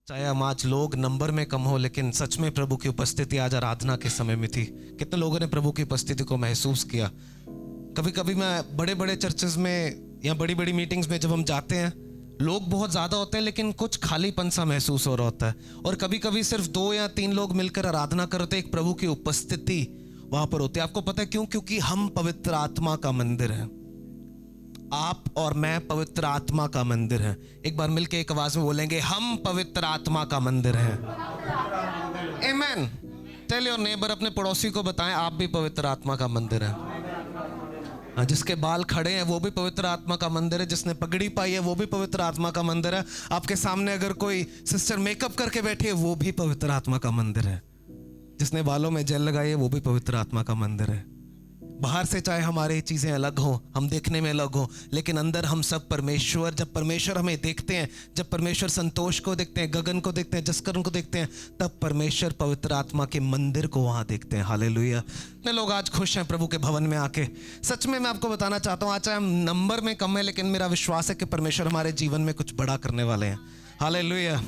चाहे हम आज लोग नंबर में कम हो, लेकिन सच में प्रभु की उपस्थिति आज आराधना के समय में थी। कितने लोगों ने प्रभु की उपस्थिति को महसूस किया? कभी कभी मैं बड़े बड़े चर्चेस में या बड़ी बड़ी मीटिंग्स में जब हम जाते हैं, लोग बहुत ज़्यादा होते हैं लेकिन कुछ खालीपन सा महसूस हो रहा होता है। और कभी कभी सिर्फ 2 या 3 लोग मिलकर आराधना करते, एक प्रभु की उपस्थिति वहाँ पर होती है। आपको पता है क्यों? क्योंकि हम पवित्र आत्मा का मंदिर हैं। आप और मैं पवित्र आत्मा का मंदिर है। एक बार मिलके एक आवाज में बोलेंगे, हम पवित्र आत्मा का मंदिर है। आमेन। टेल योर नेबर, अपने पड़ोसी को बताएं, आप भी पवित्र आत्मा का मंदिर है। जिसके बाल खड़े हैं वो भी पवित्र आत्मा का मंदिर है। जिसने पगड़ी पाई है वो भी पवित्र आत्मा का मंदिर है। आपके सामने अगर कोई सिस्टर मेकअप करके बैठी है वो भी पवित्र आत्मा का मंदिर है। जिसने बालों में जेल लगाई है वो भी पवित्र आत्मा का मंदिर है। बाहर से चाहे हमारी चीज़ें अलग हो, हम देखने में अलग हो, लेकिन अंदर हम सब परमेश्वर, जब परमेश्वर हमें देखते हैं, जब परमेश्वर संतोष को देखते हैं, गगन को देखते हैं, जसकरण को देखते हैं, तब परमेश्वर पवित्र आत्मा के मंदिर को वहाँ देखते हैं। हालेलुया। इतने लोग आज खुश हैं प्रभु के भवन में आके। सच में मैं आपको बताना चाहता हूँ, आज चाहे हम नंबर में कम है, लेकिन मेरा विश्वास है कि परमेश्वर हमारे जीवन में कुछ बड़ा करने वाले हैं। Hallelujah,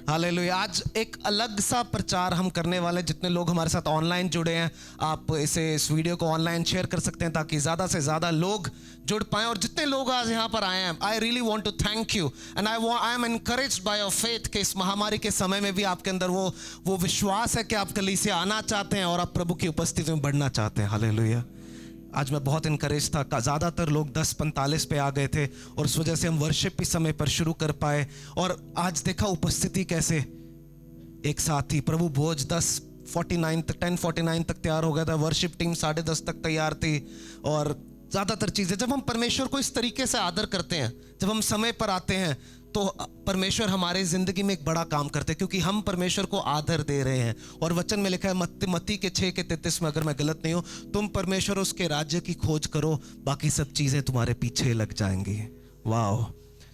hallelujah. आज एक अलग सा प्रचार हम करने वाले हैं। जितने लोग हमारे साथ ऑनलाइन जुड़े हैं, आप इस वीडियो को ऑनलाइन शेयर कर सकते हैं ताकि ज़्यादा से ज़्यादा लोग जुड़ पाएं। और जितने लोग आज यहाँ पर आए हैं, I really want to thank you and I am encouraged by your faith कि इस महामारी के समय में भी आपके अंदर वो विश्वास है कि आप कलीसिया आना चाहते हैं और आप प्रभु की उपस्थिति में बढ़ना चाहते हैं। हालेलुया। आज मैं बहुत इनकरेज था। ज़्यादातर लोग 10:45 पे आ गए थे और उस वजह से हम वर्शिप भी समय पर शुरू कर पाए। और आज देखा उपस्थिति कैसे एक साथ ही। प्रभु भोज 10:49 तक तैयार हो गया था। वर्शिप टीम 10:30 तक तैयार थी। और ज़्यादातर चीज़ें, जब हम परमेश्वर को इस तरीके से आदर करते हैं, जब हम समय पर आते हैं, तो परमेश्वर हमारे ज़िंदगी में एक बड़ा काम करते हैं, क्योंकि हम परमेश्वर को आदर दे रहे हैं। और वचन में लिखा है मत्ती के 6:33 में, अगर मैं गलत नहीं हूँ, तुम परमेश्वर उसके राज्य की खोज करो, बाकी सब चीज़ें तुम्हारे पीछे लग जाएंगी। वाह,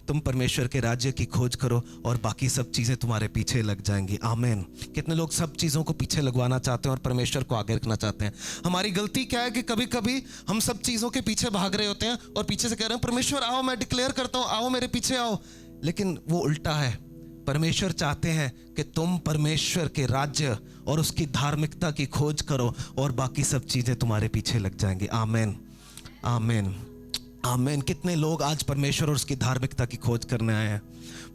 तुम परमेश्वर के राज्य की खोज करो और बाकी सब चीज़ें तुम्हारे पीछे लग जाएंगी। आमीन। कितने लोग सब चीज़ों को पीछे लगवाना चाहते हैं और परमेश्वर को आगे रखना चाहते हैं। हमारी गलती क्या है कि कभी कभी हम सब चीज़ों के पीछे भाग रहे होते हैं और पीछे से कह रहे हैं, परमेश्वर आओ, मैं डिक्लेयर करता हूँ, आओ मेरे पीछे आओ। लेकिन वो उल्टा है। परमेश्वर चाहते हैं कि तुम परमेश्वर के राज्य और उसकी धार्मिकता की खोज करो और बाकी सब चीज़ें तुम्हारे पीछे लग जाएंगी। आमीन, आमीन, आमीन। कितने लोग आज परमेश्वर और उसकी धार्मिकता की खोज करने आए हैं।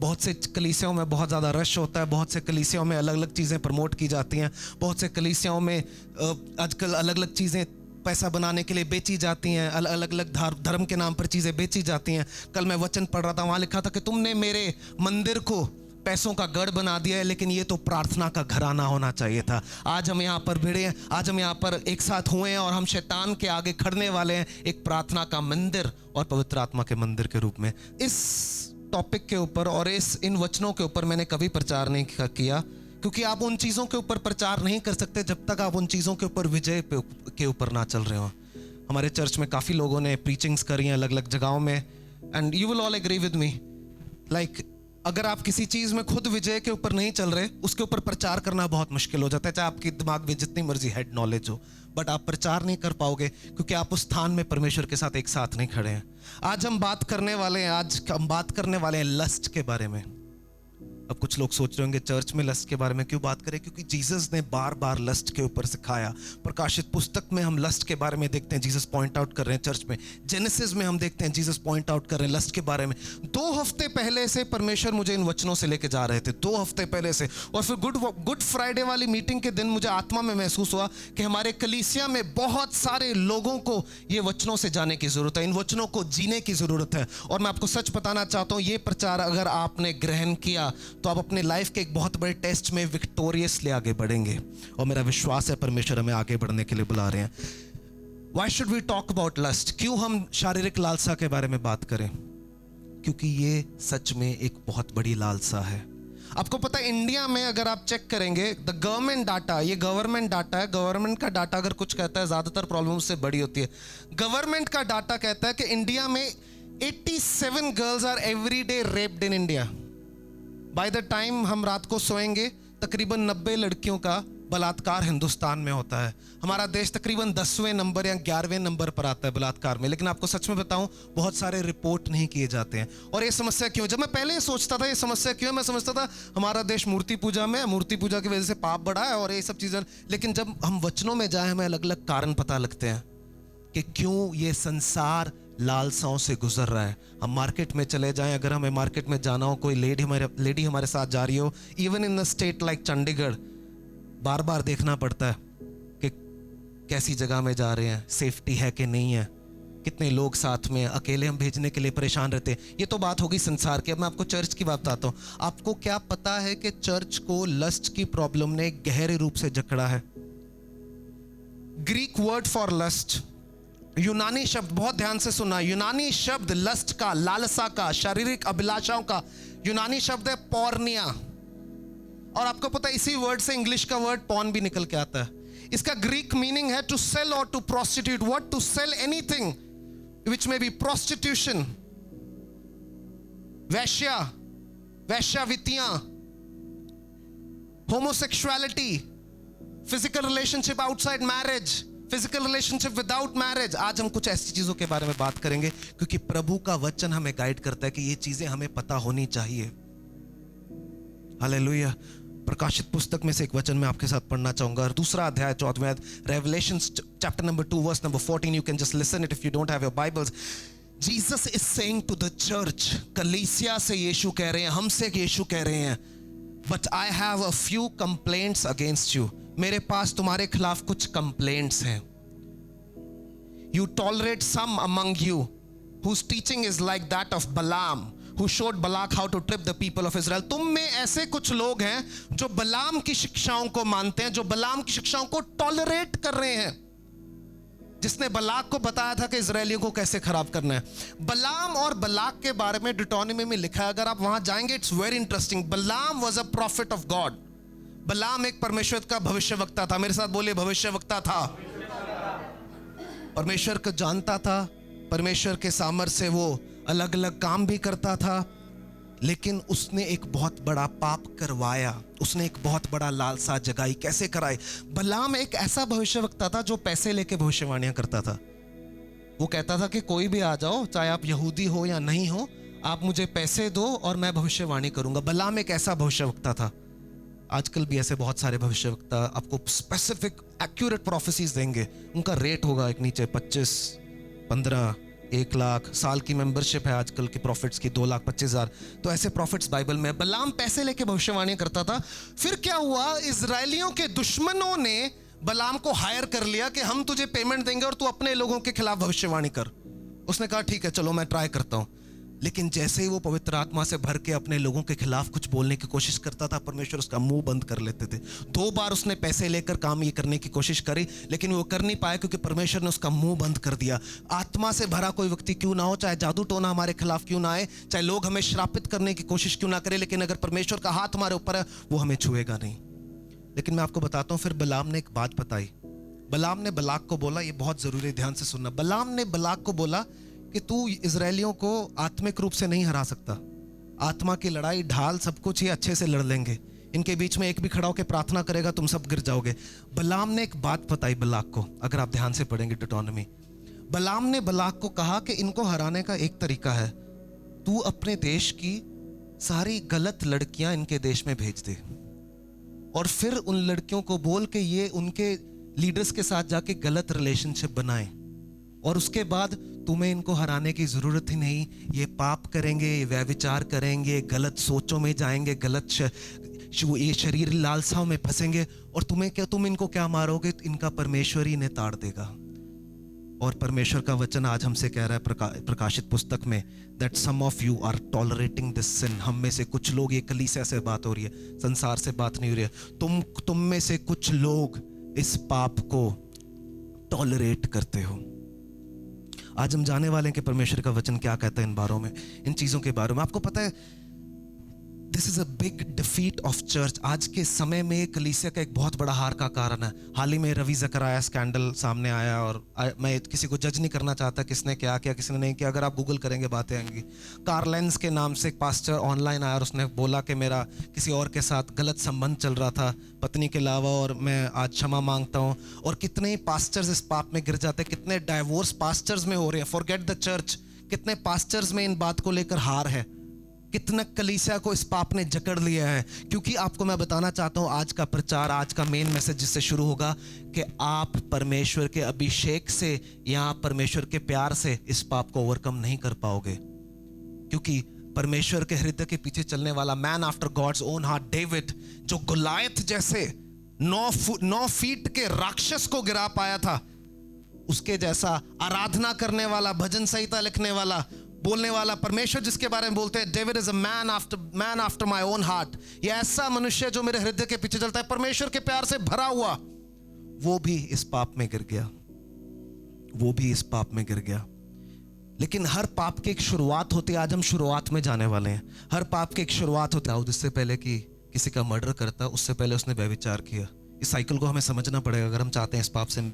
बहुत से कलीसियाओं में बहुत ज़्यादा रश होता है। बहुत से कलीसियाओं में अलग अलग चीज़ें प्रमोट की जाती हैं। बहुत से कलीसियाओं में आजकल अलग अलग चीज़ें पैसा बनाने के लिए बेची जाती हैं। अलग अलग धर्म के नाम पर चीज़ें बेची जाती हैं। कल मैं वचन पढ़ रहा था, वहाँ लिखा था कि तुमने मेरे मंदिर को पैसों का गढ़ बना दिया है, लेकिन ये तो प्रार्थना का घराना होना चाहिए था। आज हम यहाँ पर भिड़े हैं, आज हम यहाँ पर एक साथ हुए हैं और हम शैतान के आगे खड़ने वाले हैं, एक प्रार्थना का मंदिर और पवित्र आत्मा के मंदिर के रूप में। इस टॉपिक के ऊपर और इन वचनों के ऊपर मैंने कभी प्रचार नहीं किया, क्योंकि आप उन चीज़ों के ऊपर प्रचार नहीं कर सकते जब तक आप उन चीज़ों के ऊपर विजय के ऊपर ना चल रहे हो। हमारे चर्च में काफ़ी लोगों ने प्रीचिंग्स करी हैं अलग अलग जगहों में, and you will all agree with me, like अगर आप किसी चीज़ में खुद विजय के ऊपर नहीं चल रहे, उसके ऊपर प्रचार करना बहुत मुश्किल हो जाता है। चाहे आपके दिमाग में जितनी मर्जी हेड नॉलेज हो, बट आप प्रचार नहीं कर पाओगे क्योंकि आप उस स्थान में परमेश्वर के साथ एक साथ नहीं खड़े हैं। आज हम बात करने वाले हैं लस्ट के बारे में। अब कुछ लोग सोच रहे होंगे, चर्च में लस्ट के बारे में क्यों बात करें? क्योंकि जीसस ने बार बार लस्ट के ऊपर सिखाया। प्रकाशित पुस्तक में हम लस्ट के बारे में देखते हैं, जीसस पॉइंट आउट कर रहे हैं। चर्च में जेनेसिस में हम देखते हैं, जीसस पॉइंट आउट कर रहे हैं लस्ट के बारे में। 2 हफ्ते पहले से परमेश्वर मुझे इन वचनों से लेके जा रहे थे, 2 हफ्ते पहले से। और फिर गुड फ्राइडे वाली मीटिंग के दिन मुझे आत्मा में महसूस हुआ कि हमारे कलीसिया में बहुत सारे लोगों को ये वचनों से जाने की ज़रूरत है, इन वचनों को जीने की ज़रूरत है। और मैं आपको सच बताना चाहता हूँ, ये प्रचार अगर आपने ग्रहण किया तो आप अपने लाइफ के एक बहुत बड़े टेस्ट में विक्टोरियसली आगे बढ़ेंगे। और मेरा विश्वास है परमेश्वर हमें आगे बढ़ने के लिए बुला रहे हैं। Why should we talk about lust? क्यों हम शारीरिक लालसा के बारे में बात करें? क्योंकि ये सच में एक बहुत बड़ी लालसा है। आपको पता है, इंडिया में अगर आप चेक करेंगे द गवर्नमेंट डाटा, ये गवर्नमेंट डाटा है, गवर्नमेंट का डाटा अगर कुछ कहता है ज़्यादातर प्रॉब्लम उससे बड़ी होती है। गवर्नमेंट का डाटा कहता है कि इंडिया में 87 girls are every day raped in India. By the time हम रात को सोएंगे, तकरीबन 90 लड़कियों का बलात्कार हिंदुस्तान में होता है। हमारा देश तकरीबन 10वें नंबर या 11वें नंबर पर आता है बलात्कार में। लेकिन आपको सच में बताऊं, बहुत सारे रिपोर्ट नहीं किए जाते हैं। और ये समस्या क्यों? जब मैं पहले सोचता था ये समस्या क्यों है, मैं समझता था हमारा देश मूर्ति पूजा में, मूर्ति पूजा की वजह से पाप बढ़ा है और ये सब चीजें। लेकिन जब हम वचनों में जाए, हमें अलग अलग कारण पता लगते हैं कि क्यों ये संसार लालसाओं से गुजर रहा है। हम मार्केट में चले जाएं, अगर हमें मार्केट में जाना हो, कोई लेडी हमारे साथ जा रही हो, even in a state like Chandigarh, बार बार देखना पड़ता है कि कैसी जगह में जा रहे हैं, सेफ्टी है कि नहीं है, कितने लोग साथ में, अकेले हम भेजने के लिए परेशान रहते हैं। ये तो बात होगी संसार की। अब मैं आपको चर्च की बात बताता हूँ। आपको क्या पता है कि चर्च को लस्ट की प्रॉब्लम ने गहरे रूप से जकड़ा है? ग्रीक वर्ड फॉर लस्ट, यूनानी शब्द, बहुत ध्यान से सुना, यूनानी शब्द लस्ट का, लालसा का, शारीरिक अभिलाषाओं का यूनानी शब्द है पॉर्निया। और आपको पता है इसी वर्ड से इंग्लिश का वर्ड पॉर्न भी निकल के आता है। इसका ग्रीक मीनिंग है टू सेल और to prostitute. What? To sell anything which may be prostitution, वैश्या, वैश्यावितियां, homosexuality, physical relationship outside marriage, physical relationship without marriage. आज हम कुछ ऐसी चीजों के बारे में बात करेंगे क्योंकि प्रभु का वचन हमें गाइड करता है कि ये चीजें हमें पता होनी चाहिए। हालेलुया। प्रकाशित पुस्तक में से एक वचन मैं आपके साथ पढ़ना चाहूंगा, दूसरा अध्याय 14वें अध्याय, revelations chapter number 2 verse number 14। You can just listen it if you don't have your Bibles. Jesus is saying to the church, कलीसिया से यीशु कह रहे हैं, हमसे यीशु कह रहे हैं, but I have a few complaints against you. मेरे पास तुम्हारे खिलाफ कुछ कंप्लेंट्स हैं। You tolerate some among you whose teaching is like that of Balaam, who showed Balak how to trip the people of Israel. तुम में ऐसे कुछ लोग हैं जो बलाम की शिक्षाओं को मानते हैं, जो बलाम की शिक्षाओं को टॉलरेट कर रहे हैं, जिसने बलाक को बताया था कि इजरायलियों को कैसे खराब करना है। बलाम और बलाक के बारे में डिटोनॉमी में लिखा है, अगर आप वहां जाएंगे, इट्स वेरी इंटरेस्टिंग। बलाम was a profit of God. बलाम एक परमेश्वर का भविष्यवक्ता था। मेरे साथ बोलिए, भविष्यवक्ता था। परमेश्वर को जानता था, परमेश्वर के सामर्थ्य से वो अलग अलग काम भी करता था, लेकिन उसने एक बहुत बड़ा पाप करवाया, उसने एक बहुत बड़ा लालसा जगाई। कैसे कराई? बलाम एक ऐसा भविष्यवक्ता था जो पैसे लेके भविष्यवाणियां करता था। वो कहता था कि कोई भी आ जाओ, चाहे आप यहूदी हो या नहीं हो, आप मुझे पैसे दो और मैं भविष्यवाणी करूंगा। बलाम एक ऐसा भविष्यवक्ता था। आजकल भी ऐसे बहुत सारे भविष्यवक्ता आपको स्पेसिफिक एक्यूरेट प्रोफेसीज देंगे। उनका रेट होगा एक नीचे 25, 15, 1 लाख, साल की मेंबरशिप है आजकल की प्रॉफिट्स की 2,25,000। तो ऐसे प्रॉफिट्स बाइबल में। बलाम पैसे लेके भविष्यवाणी करता था। फिर क्या हुआ? इजरायलियों के दुश्मनों ने बलाम को हायर कर लिया कि हम तुझे पेमेंट देंगे और तू अपने लोगों के खिलाफ भविष्यवाणी कर। उसने कहा ठीक है, चलो मैं ट्राई करता हूं। लेकिन जैसे ही वो पवित्र आत्मा से भर के अपने लोगों के खिलाफ कुछ बोलने की कोशिश करता था, परमेश्वर उसका मुंह बंद कर लेते थे। 2 बार उसने पैसे लेकर काम ये करने की कोशिश करी, लेकिन वो कर नहीं पाया क्योंकि परमेश्वर ने उसका मुंह बंद कर दिया। आत्मा से भरा कोई व्यक्ति क्यों ना हो, चाहे जादू टोना हमारे खिलाफ क्यों ना आए, चाहे लोग हमें श्रापित करने की कोशिश क्यों ना करें, लेकिन अगर परमेश्वर का हाथ हमारे ऊपर है, वो हमें छुएगा नहीं। लेकिन मैं आपको बताता हूँ, फिर बलाम ने एक बात बताई। बलाम ने बलाक को बोला, ये बहुत जरूरी, ध्यान से सुनना। बलाम ने बलाक को बोला कि तू इजरायलियों को आत्मिक रूप से नहीं हरा सकता। आत्मा की लड़ाई, ढाल, सब कुछ ये अच्छे से लड़ लेंगे। इनके बीच में एक भी खड़ा होकर प्रार्थना करेगा, तुम सब गिर जाओगे। बलाम ने एक बात बताई बलाक को, अगर आप ध्यान से पढ़ेंगे डिटोनॉमी। बलाम ने बलाक को कहा कि इनको हराने का एक तरीका है, तू अपने देश की सारी गलत लड़कियां इनके देश में भेज दे और फिर उन लड़कियों को बोल के ये उनके लीडर्स के साथ जाके गलत रिलेशनशिप बनाएं, और उसके बाद तुम्हें इनको हराने की जरूरत ही नहीं। ये पाप करेंगे, ये व्यभिचार करेंगे, गलत सोचों में जाएंगे, ये शरीर लालसाओं में फंसेंगे, और तुम इनको क्या मारोगे? इनका परमेश्वर ही इन्हें ताड़ देगा। और परमेश्वर का वचन आज हमसे कह रहा है प्रकाशित पुस्तक में, that some of you are tolerating this sin. हम में से कुछ लोग, ये कलीसिया से बात हो रही है, संसार से बात नहीं हो रही है, तुम में से कुछ लोग इस पाप को टॉलरेट करते हो। आज हम जाने वाले हैं कि परमेश्वर का वचन क्या कहता है इन बारों में, इन चीजों के बारे में। आपको पता है this is a big defeat of church. आज के समय में कलीसिया का एक बहुत बड़ा हार का कारण है। हाल ही में रवि ज़करिया स्कैंडल सामने आया, और मैं किसी को जज नहीं करना चाहता किसने क्या किया किसने नहीं किया, अगर आप गूगल करेंगे बातें आएंगी। कार्ल लेंज के नाम से एक पास्टर ऑनलाइन आया और उसने बोला कि मेरा किसी और के साथ गलत संबंध चल रहा था पत्नी के अलावा, और मैं आज क्षमा मांगता हूँ। और कितने ही पास्टर्स इस पाप में गिर जाते हैं, कितने डाइवोर्स पास्टर्स में हो रहे हैं, फॉरगेट द चर्च। कितने पास्टर्स में इन बात को लेकर हार है, कितना कलीसिया को इस पाप ने जकड़ लिया है। क्योंकि आपको मैं बताना चाहता हूं, आज का प्रचार, आज का मेन मैसेज जिससे शुरू होगा कि आप परमेश्वर के अभिषेक से या परमेश्वर के प्यार से इस पाप को ओवरकम नहीं कर पाओगे। क्योंकि परमेश्वर के हृदय के पीछे चलने वाला man after God's own heart David, जो गुलायत जैसे 9 फीट के राक्षस को गिरा पाया था, उसके जैसा आराधना करने वाला, भजन संहिता लिखने वाला, बोलने वाला परमेश्वर जिसके बारे में बोलते हैं David is a man after my own heart, ये ऐसा मनुष्य जो मेरे हृदय के पीछे चलता है, परमेश्वर के प्यार से भरा हुआ, वो भी इस पाप में गिर गया, वो भी इस पाप में गिर गया। लेकिन हर पाप की एक शुरुआत होती है। आज हम शुरुआत में जाने वाले हैं। हर पाप की एक शुरुआत होती है। इससे पहले कि किसी का मर्डर करता, उससे पहले उसने व्यभिचार किया। इस साइकिल को हमें समझना पड़ेगा अगर हम चाहते हैं इस पाप से।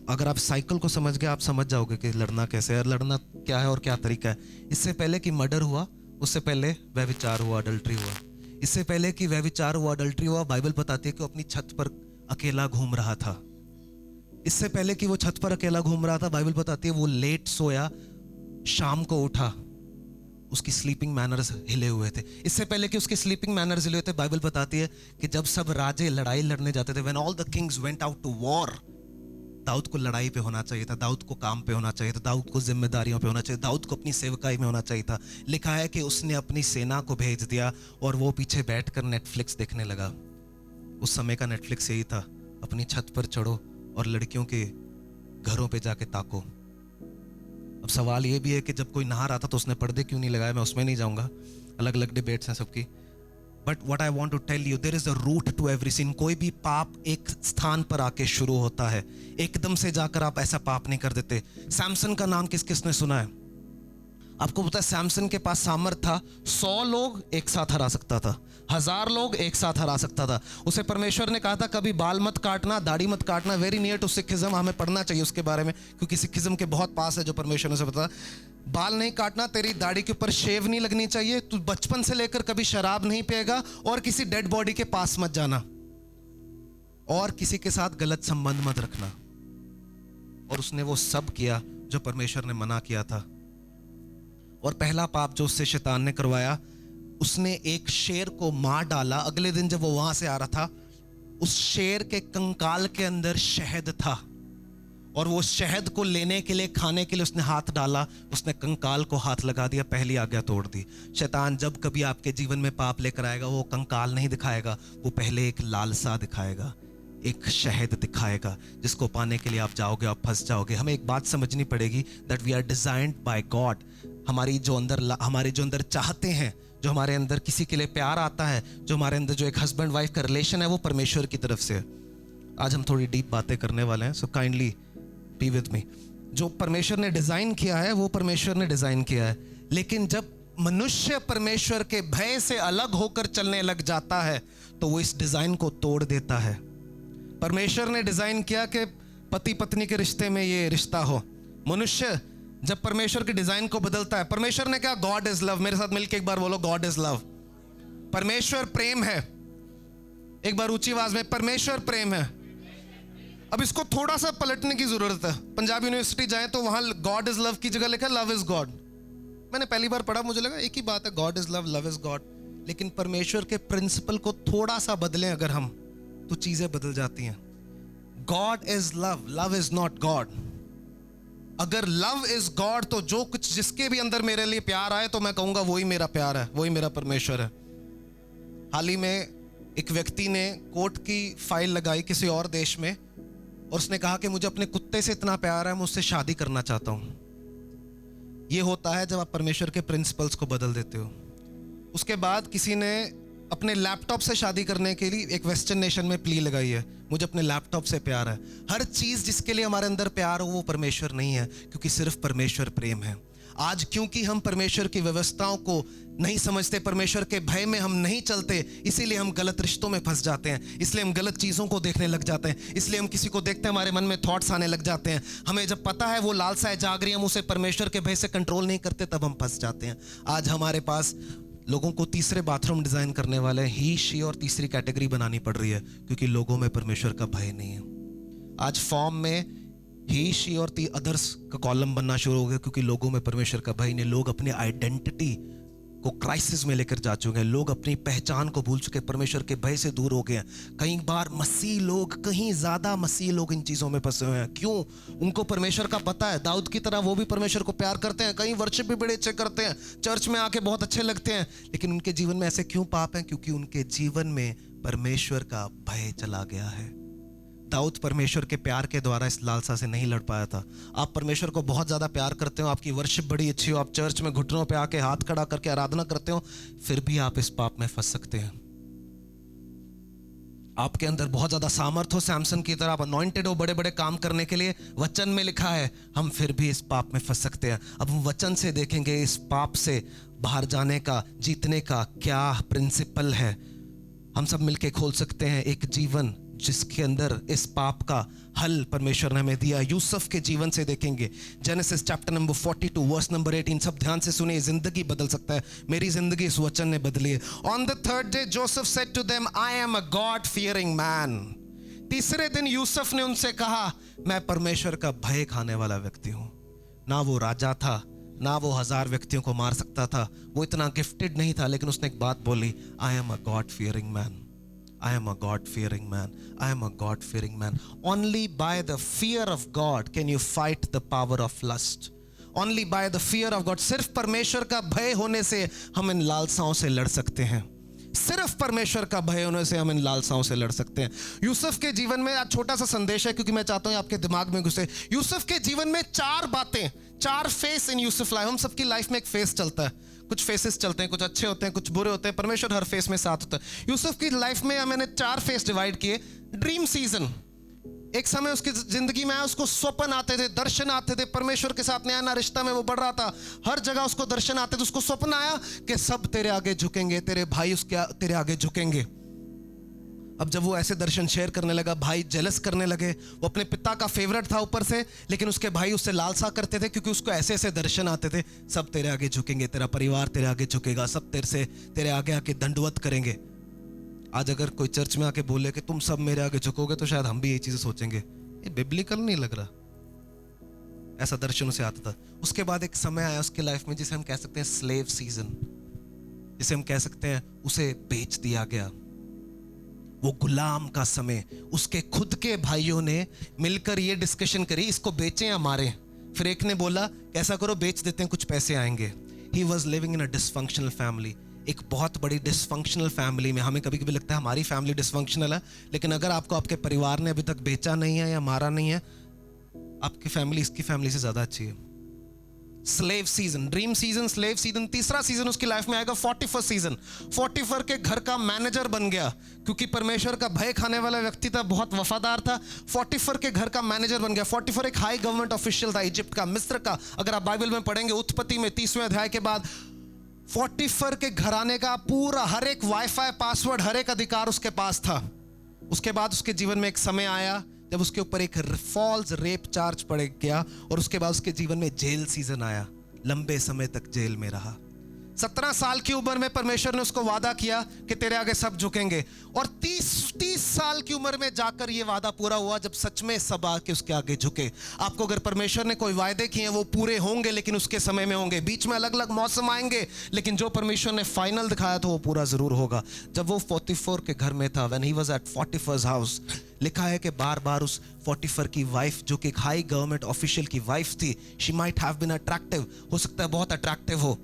अगर आप साइकिल को समझ गए, आप समझ जाओगे कि लड़ना कैसे है, लड़ना क्या है और क्या तरीका है। इससे पहले कि मर्डर हुआ, उससे पहले व्यभिचार हुआ, अडल्ट्री हुआ। इससे पहले कि व्यभिचार हुआ, अडल्ट्री हुआ, बाइबल बताती है कि वो अपनी छत पर अकेला घूम रहा था। इससे पहले कि वो छत पर अकेला घूम रहा था, बाइबल बताती है वो लेट सोया, शाम को उठा, उसकी स्लीपिंग मैनर्स हिले हुए थे। इससे पहले कि उसके स्लीपिंग मैनर्स हिले हुए थे, बाइबल बताती है कि जब सब राजे लड़ाई लड़ने जाते थे, when all the kings went out to war, दाऊद को लड़ाई पे होना चाहिए था, दाऊद को काम पे होना चाहिए था, दाऊद को जिम्मेदारियों पे होना चाहिए, दाऊद को अपनी सेवकाई में होना चाहिए था। लिखा है कि उसने अपनी सेना को भेज दिया और वो पीछे बैठकर नेटफ्लिक्स देखने लगा। उस समय का नेटफ्लिक्स यही था, अपनी छत पर चढ़ो और लड़कियों के घरों पे जाके ताको। अब सवाल ये भी है कि जब कोई नहा रहा था तो उसने पर्दे क्यों नहीं लगाए, मैं उसमें नहीं जाऊंगा, अलग अलग डिबेट्स हैं सबकी। But what I want to tell you, there is a root to every sin. कोई भी पाप एक स्थान पर आके शुरू होता है, एकदम से जाकर आप ऐसा पाप नहीं कर देते। सैमसन का नाम किस किसने सुना है? आपको पता है सैमसन के पास सामर्थ था, 100 लोग एक साथ हरा सकता था, 1000 लोग एक साथ हरा सकता था। उसे परमेश्वर ने कहा था कभी बाल मत काटना, दाढ़ी मत काटना। वेरी नियर टू सिखिज्म, हमें पढ़ना चाहिए उसके बारे में, क्योंकि सिखिज्म के बहुत पास है जो परमेश्वर ने उसे बताया। बाल नहीं काटना, तेरी दाढ़ी के ऊपर शेव नहीं लगनी चाहिए, तू बचपन से लेकर कभी शराब नहीं पिएगा, और किसी डेड बॉडी के पास मत जाना, और किसी के साथ गलत संबंध मत रखना। और उसने वो सब किया जो परमेश्वर ने मना किया था। और पहला पाप जो उससे शैतान ने करवाया, उसने एक शेर को मार डाला। अगले दिन जब वो वहां से आ रहा था, उस शेर के कंकाल के अंदर शहद था, और वो शहद को लेने के लिए, खाने के लिए उसने हाथ डाला, उसने कंकाल को हाथ लगा दिया, पहली आज्ञा तोड़ दी। शैतान जब कभी आपके जीवन में पाप लेकर आएगा, वो कंकाल नहीं दिखाएगा, वो पहले एक लालसा दिखाएगा, एक शहद दिखाएगा, जिसको पाने के लिए आप जाओगे, आप फंस जाओगे। हमें एक बात समझनी पड़ेगी, that we are designed by God. हमारे जो अंदर चाहते हैं, जो हमारे अंदर किसी के लिए प्यार आता है, जो हमारे अंदर जो एक हस्बैंड वाइफ का रिलेशन है, वो परमेश्वर की तरफ से है। आज हम थोड़ी डीप बातें करने वाले हैं, so kindly be with me. जो परमेश्वर ने डिजाइन किया है, वो परमेश्वर ने डिजाइन किया है। लेकिन जब मनुष्य परमेश्वर के भय से अलग होकर चलने लग जाता है, तो वो इस डिजाइन को तोड़ देता है। परमेश्वर ने डिजाइन किया कि पति पत्नी के रिश्ते में ये रिश्ता हो। मनुष्य जब परमेश्वर के डिजाइन को बदलता है, परमेश्वर ने कहा गॉड इज लव। मेरे साथ मिलकर एक बार बोलो, गॉड इज लव। परमेश्वर प्रेम है। एक बार ऊंची आवाज में, परमेश्वर प्रेम है। अब इसको थोड़ा सा पलटने की जरूरत है। पंजाब यूनिवर्सिटी जाए तो वहां गॉड इज लव की जगह लिखा है लव इज गॉड। मैंने पहली बार पढ़ा, मुझे लगा एक ही बात है, God is love, love is God. लेकिन परमेश्वर के प्रिंसिपल को थोड़ा सा बदलें अगर हम, तो चीजें बदल जाती हैं। God is love, love is not God. अगर लव इज गॉड, तो जो कुछ जिसके भी अंदर मेरे लिए प्यार आए, तो मैं कहूंगा वही मेरा प्यार है, वही मेरा परमेश्वर है। हाल ही में एक व्यक्ति ने कोर्ट की फाइल लगाई किसी और देश में, और उसने कहा कि मुझे अपने कुत्ते से इतना प्यार है, मैं उससे शादी करना चाहता हूं। यह होता है जब आप परमेश्वर के प्रिंसिपल्स को बदल देते हो। उसके बाद किसी ने अपने लैपटॉप से शादी करने के लिए एक वेस्टर्न नेशन में प्ली लगाई है, मुझे अपने लैपटॉप से प्यार है। हर चीज जिसके लिए हमारे अंदर प्यार हो, वो परमेश्वर नहीं है, क्योंकि सिर्फ परमेश्वर प्रेम है। आज क्योंकि हम परमेश्वर की व्यवस्थाओं को नहीं समझते, परमेश्वर के भय में हम नहीं चलते, इसीलिए हम गलत रिश्तों में फंस जाते हैं, इसलिए हम गलत चीज़ों को देखने लग जाते हैं, इसलिए हम किसी को देखते हैं हमारे मन में थॉट्स आने लग जाते हैं, हमें जब पता है वो लालसाएं जाग रही है, हम उसे परमेश्वर के भय से कंट्रोल नहीं करते, तब हम फंस जाते हैं। आज हमारे पास लोगों को तीसरे बाथरूम डिज़ाइन करने वाले ही शी और तीसरी कैटेगरी बनानी पड़ रही है, क्योंकि लोगों में परमेश्वर का भय नहीं है। आज फॉर्म में ही शी और दी अदर्स का कॉलम बनना शुरू हो गया, क्योंकि लोगों में परमेश्वर का भय नहीं। लोग अपने आइडेंटिटी को क्राइसिस में लेकर जा चुके हैं, लोग अपनी पहचान को भूल चुके, परमेश्वर के भय से दूर हो गए हैं। कई बार मसीह लोग, कहीं ज्यादा मसीह लोग इन चीजों में फंसे हुए हैं। क्यों? उनको परमेश्वर का पता है, दाऊद की तरह वो भी परमेश्वर को प्यार करते हैं, कहीं वर्शिप भी बड़े अच्छे करते हैं, चर्च में आके बहुत अच्छे लगते हैं, लेकिन उनके जीवन में ऐसे क्यों पाप है? क्योंकि उनके जीवन में परमेश्वर का भय चला गया है। दाऊद परमेश्वर के प्यार के द्वारा इस लालसा से नहीं लड़ पाया था। आप परमेश्वर को बहुत ज़्यादा प्यार करते हो, आपकी वर्शिप बड़ी अच्छी हो, आप चर्च में घुटनों पे आके हाथ खड़ा करके आराधना करते हो, फिर भी आप इस पाप में फंस सकते हैं। आपके अंदर बहुत ज़्यादा सामर्थ हो, सैमसन की तरह आप अनॉइंटेड हो बड़े बड़े काम करने के लिए, वचन में लिखा है, हम फिर भी इस पाप में फंस सकते हैं। अब हम वचन से देखेंगे इस पाप से बाहर जाने का, जीतने का क्या प्रिंसिपल है। हम सब मिलके खोल सकते हैं एक जीवन जिसके अंदर इस पाप का हल परमेश्वर ने हमें दिया। यूसुफ के जीवन से देखेंगे, Genesis chapter number 42 verse number 18। सब ध्यान से सुनिए, जिंदगी बदल सकता है। मेरी जिंदगी इस वचन ने बदली है। On the third day Joseph said to them, I am a God fearing man. तीसरे दिन यूसुफ ने उनसे कहा, मैं परमेश्वर का भय खाने वाला व्यक्ति हूं। ना वो राजा था, ना वो 1000 व्यक्तियों को मार सकता था, वो इतना गिफ्टेड नहीं था, लेकिन उसने एक बात बोली, आई am a God fearing man. I am a God-fearing man. I am a God-fearing man. Only by the fear of God can you fight the power of lust. Only by the fear of God. सिर्फ परमेश्वर का भय होने से हम इन लालसाओं से लड़ सकते हैं। सिर्फ परमेश्वर का भय होने से हम इन लालसाओं से लड़ सकते हैं। यूसुफ के जीवन में आज छोटा सा संदेश है, क्योंकि मैं चाहता हूं आपके दिमाग में घुसे। यूसुफ के जीवन में 4 बातें, 4 फेस इन यूसुफ लाइफ। हम सबकी लाइफ में एक फेस चलता है, कुछ फेसेस चलते हैं, कुछ अच्छे होते हैं, कुछ बुरे होते हैं। परमेश्वर हर फेस में साथ होता है। यूसुफ की लाइफ में मैंने 4 फेस डिवाइड किए। ड्रीम सीजन, एक समय उसकी जिंदगी में आया, उसको स्वप्न आते थे, दर्शन आते थे, परमेश्वर के साथ नया नया रिश्ता में वो बढ़ रहा था, हर जगह उसको दर्शन आते थे। उसको स्वप्न आया कि सब तेरे आगे झुकेंगे, तेरे भाई उसके तेरे आगे झुकेंगे। अब जब वो ऐसे दर्शन शेयर करने लगा, भाई जेलस करने लगे। वो अपने पिता का फेवरेट था ऊपर से, लेकिन उसके भाई उससे लालसा करते थे, क्योंकि उसको ऐसे ऐसे दर्शन आते थे, सब तेरे आगे झुकेंगे, तेरा परिवार तेरे आगे झुकेगा, सब तेरे आगे आके दंडवत करेंगे। आज अगर कोई चर्च में आके बोले कि तुम सब मेरे आगे झुकोगे, तो शायद हम भी ये चीजें सोचेंगे, ये बिब्लिकल नहीं लग रहा। ऐसा दर्शन उसे आता था। उसके बाद एक समय आया उसके लाइफ में जिसे हम कह सकते हैं स्लेव सीजन, जिसे हम कह सकते हैं उसे बेच दिया गया। वो गुलाम का समय। उसके खुद के भाइयों ने मिलकर ये डिस्कशन करी, इसको बेचें या मारें। फिर एक ने बोला, ऐसा करो बेच देते हैं, कुछ पैसे आएंगे। He was living in a dysfunctional family, एक बहुत बड़ी डिसफंक्शनल फैमिली में। हमें कभी कभी लगता है हमारी फैमिली डिसफंक्शनल है, लेकिन अगर आपको आपके परिवार ने अभी तक बेचा नहीं है या मारा नहीं है, आपकी फैमिली इसकी फैमिली से ज्यादा अच्छी है। Slave season, dream season, slave season. तीसरा सीजन उसकी लाइफ में आएगा पोटीफर सीजन। पोटीफर के घर का मैनेजर बन गया, क्योंकि परमेश्वर का भय खाने वाला व्यक्ति था, बहुत वफादार था। पोटीफर के घर का मैनेजर बन गया। पोटीफर एक हाई गवर्नमेंट ऑफिशियल था, इजिप्ट का, मिस्र का। अगर आप बाइबल में पढ़ेंगे उत्पत्ति में 30वें अध्याय के बाद, पोटीफर के घराने का पूरा हर एक वाईफाई पासवर्ड, हर एक अधिकार उसके पास था। उसके बाद उसके जीवन में एक समय आया जब उसके ऊपर एक फॉल्स रेप चार्ज पड़ गया, और उसके बाद उसके जीवन में जेल सीजन आया। लंबे समय तक जेल में रहा। 17 साल की उम्र में परमेश्वर ने उसको वादा किया कि तेरे आगे सब झुकेंगे, और 30 साल की उम्र में जाकर ये वादा पूरा हुआ, जब सच में सब आके उसके आगे झुके। आपको अगर परमेश्वर ने कोई वायदे किए हैं वो पूरे होंगे, लेकिन उसके समय में होंगे। बीच में अलग अलग मौसम आएंगे, लेकिन जो परमेश्वर ने फाइनल दिखाया था वो पूरा जरूर होगा। जब वो पोतीफर के घर में था, when he was at Potiphar's house, लिखा है कि बार बार उस पोटीफर की वाइफ, जो कि एक हाई गवर्नमेंट ऑफिशियल की वाइफ थी, she might have been attractive, हो सकता है बहुत अट्रैक्टिव हो,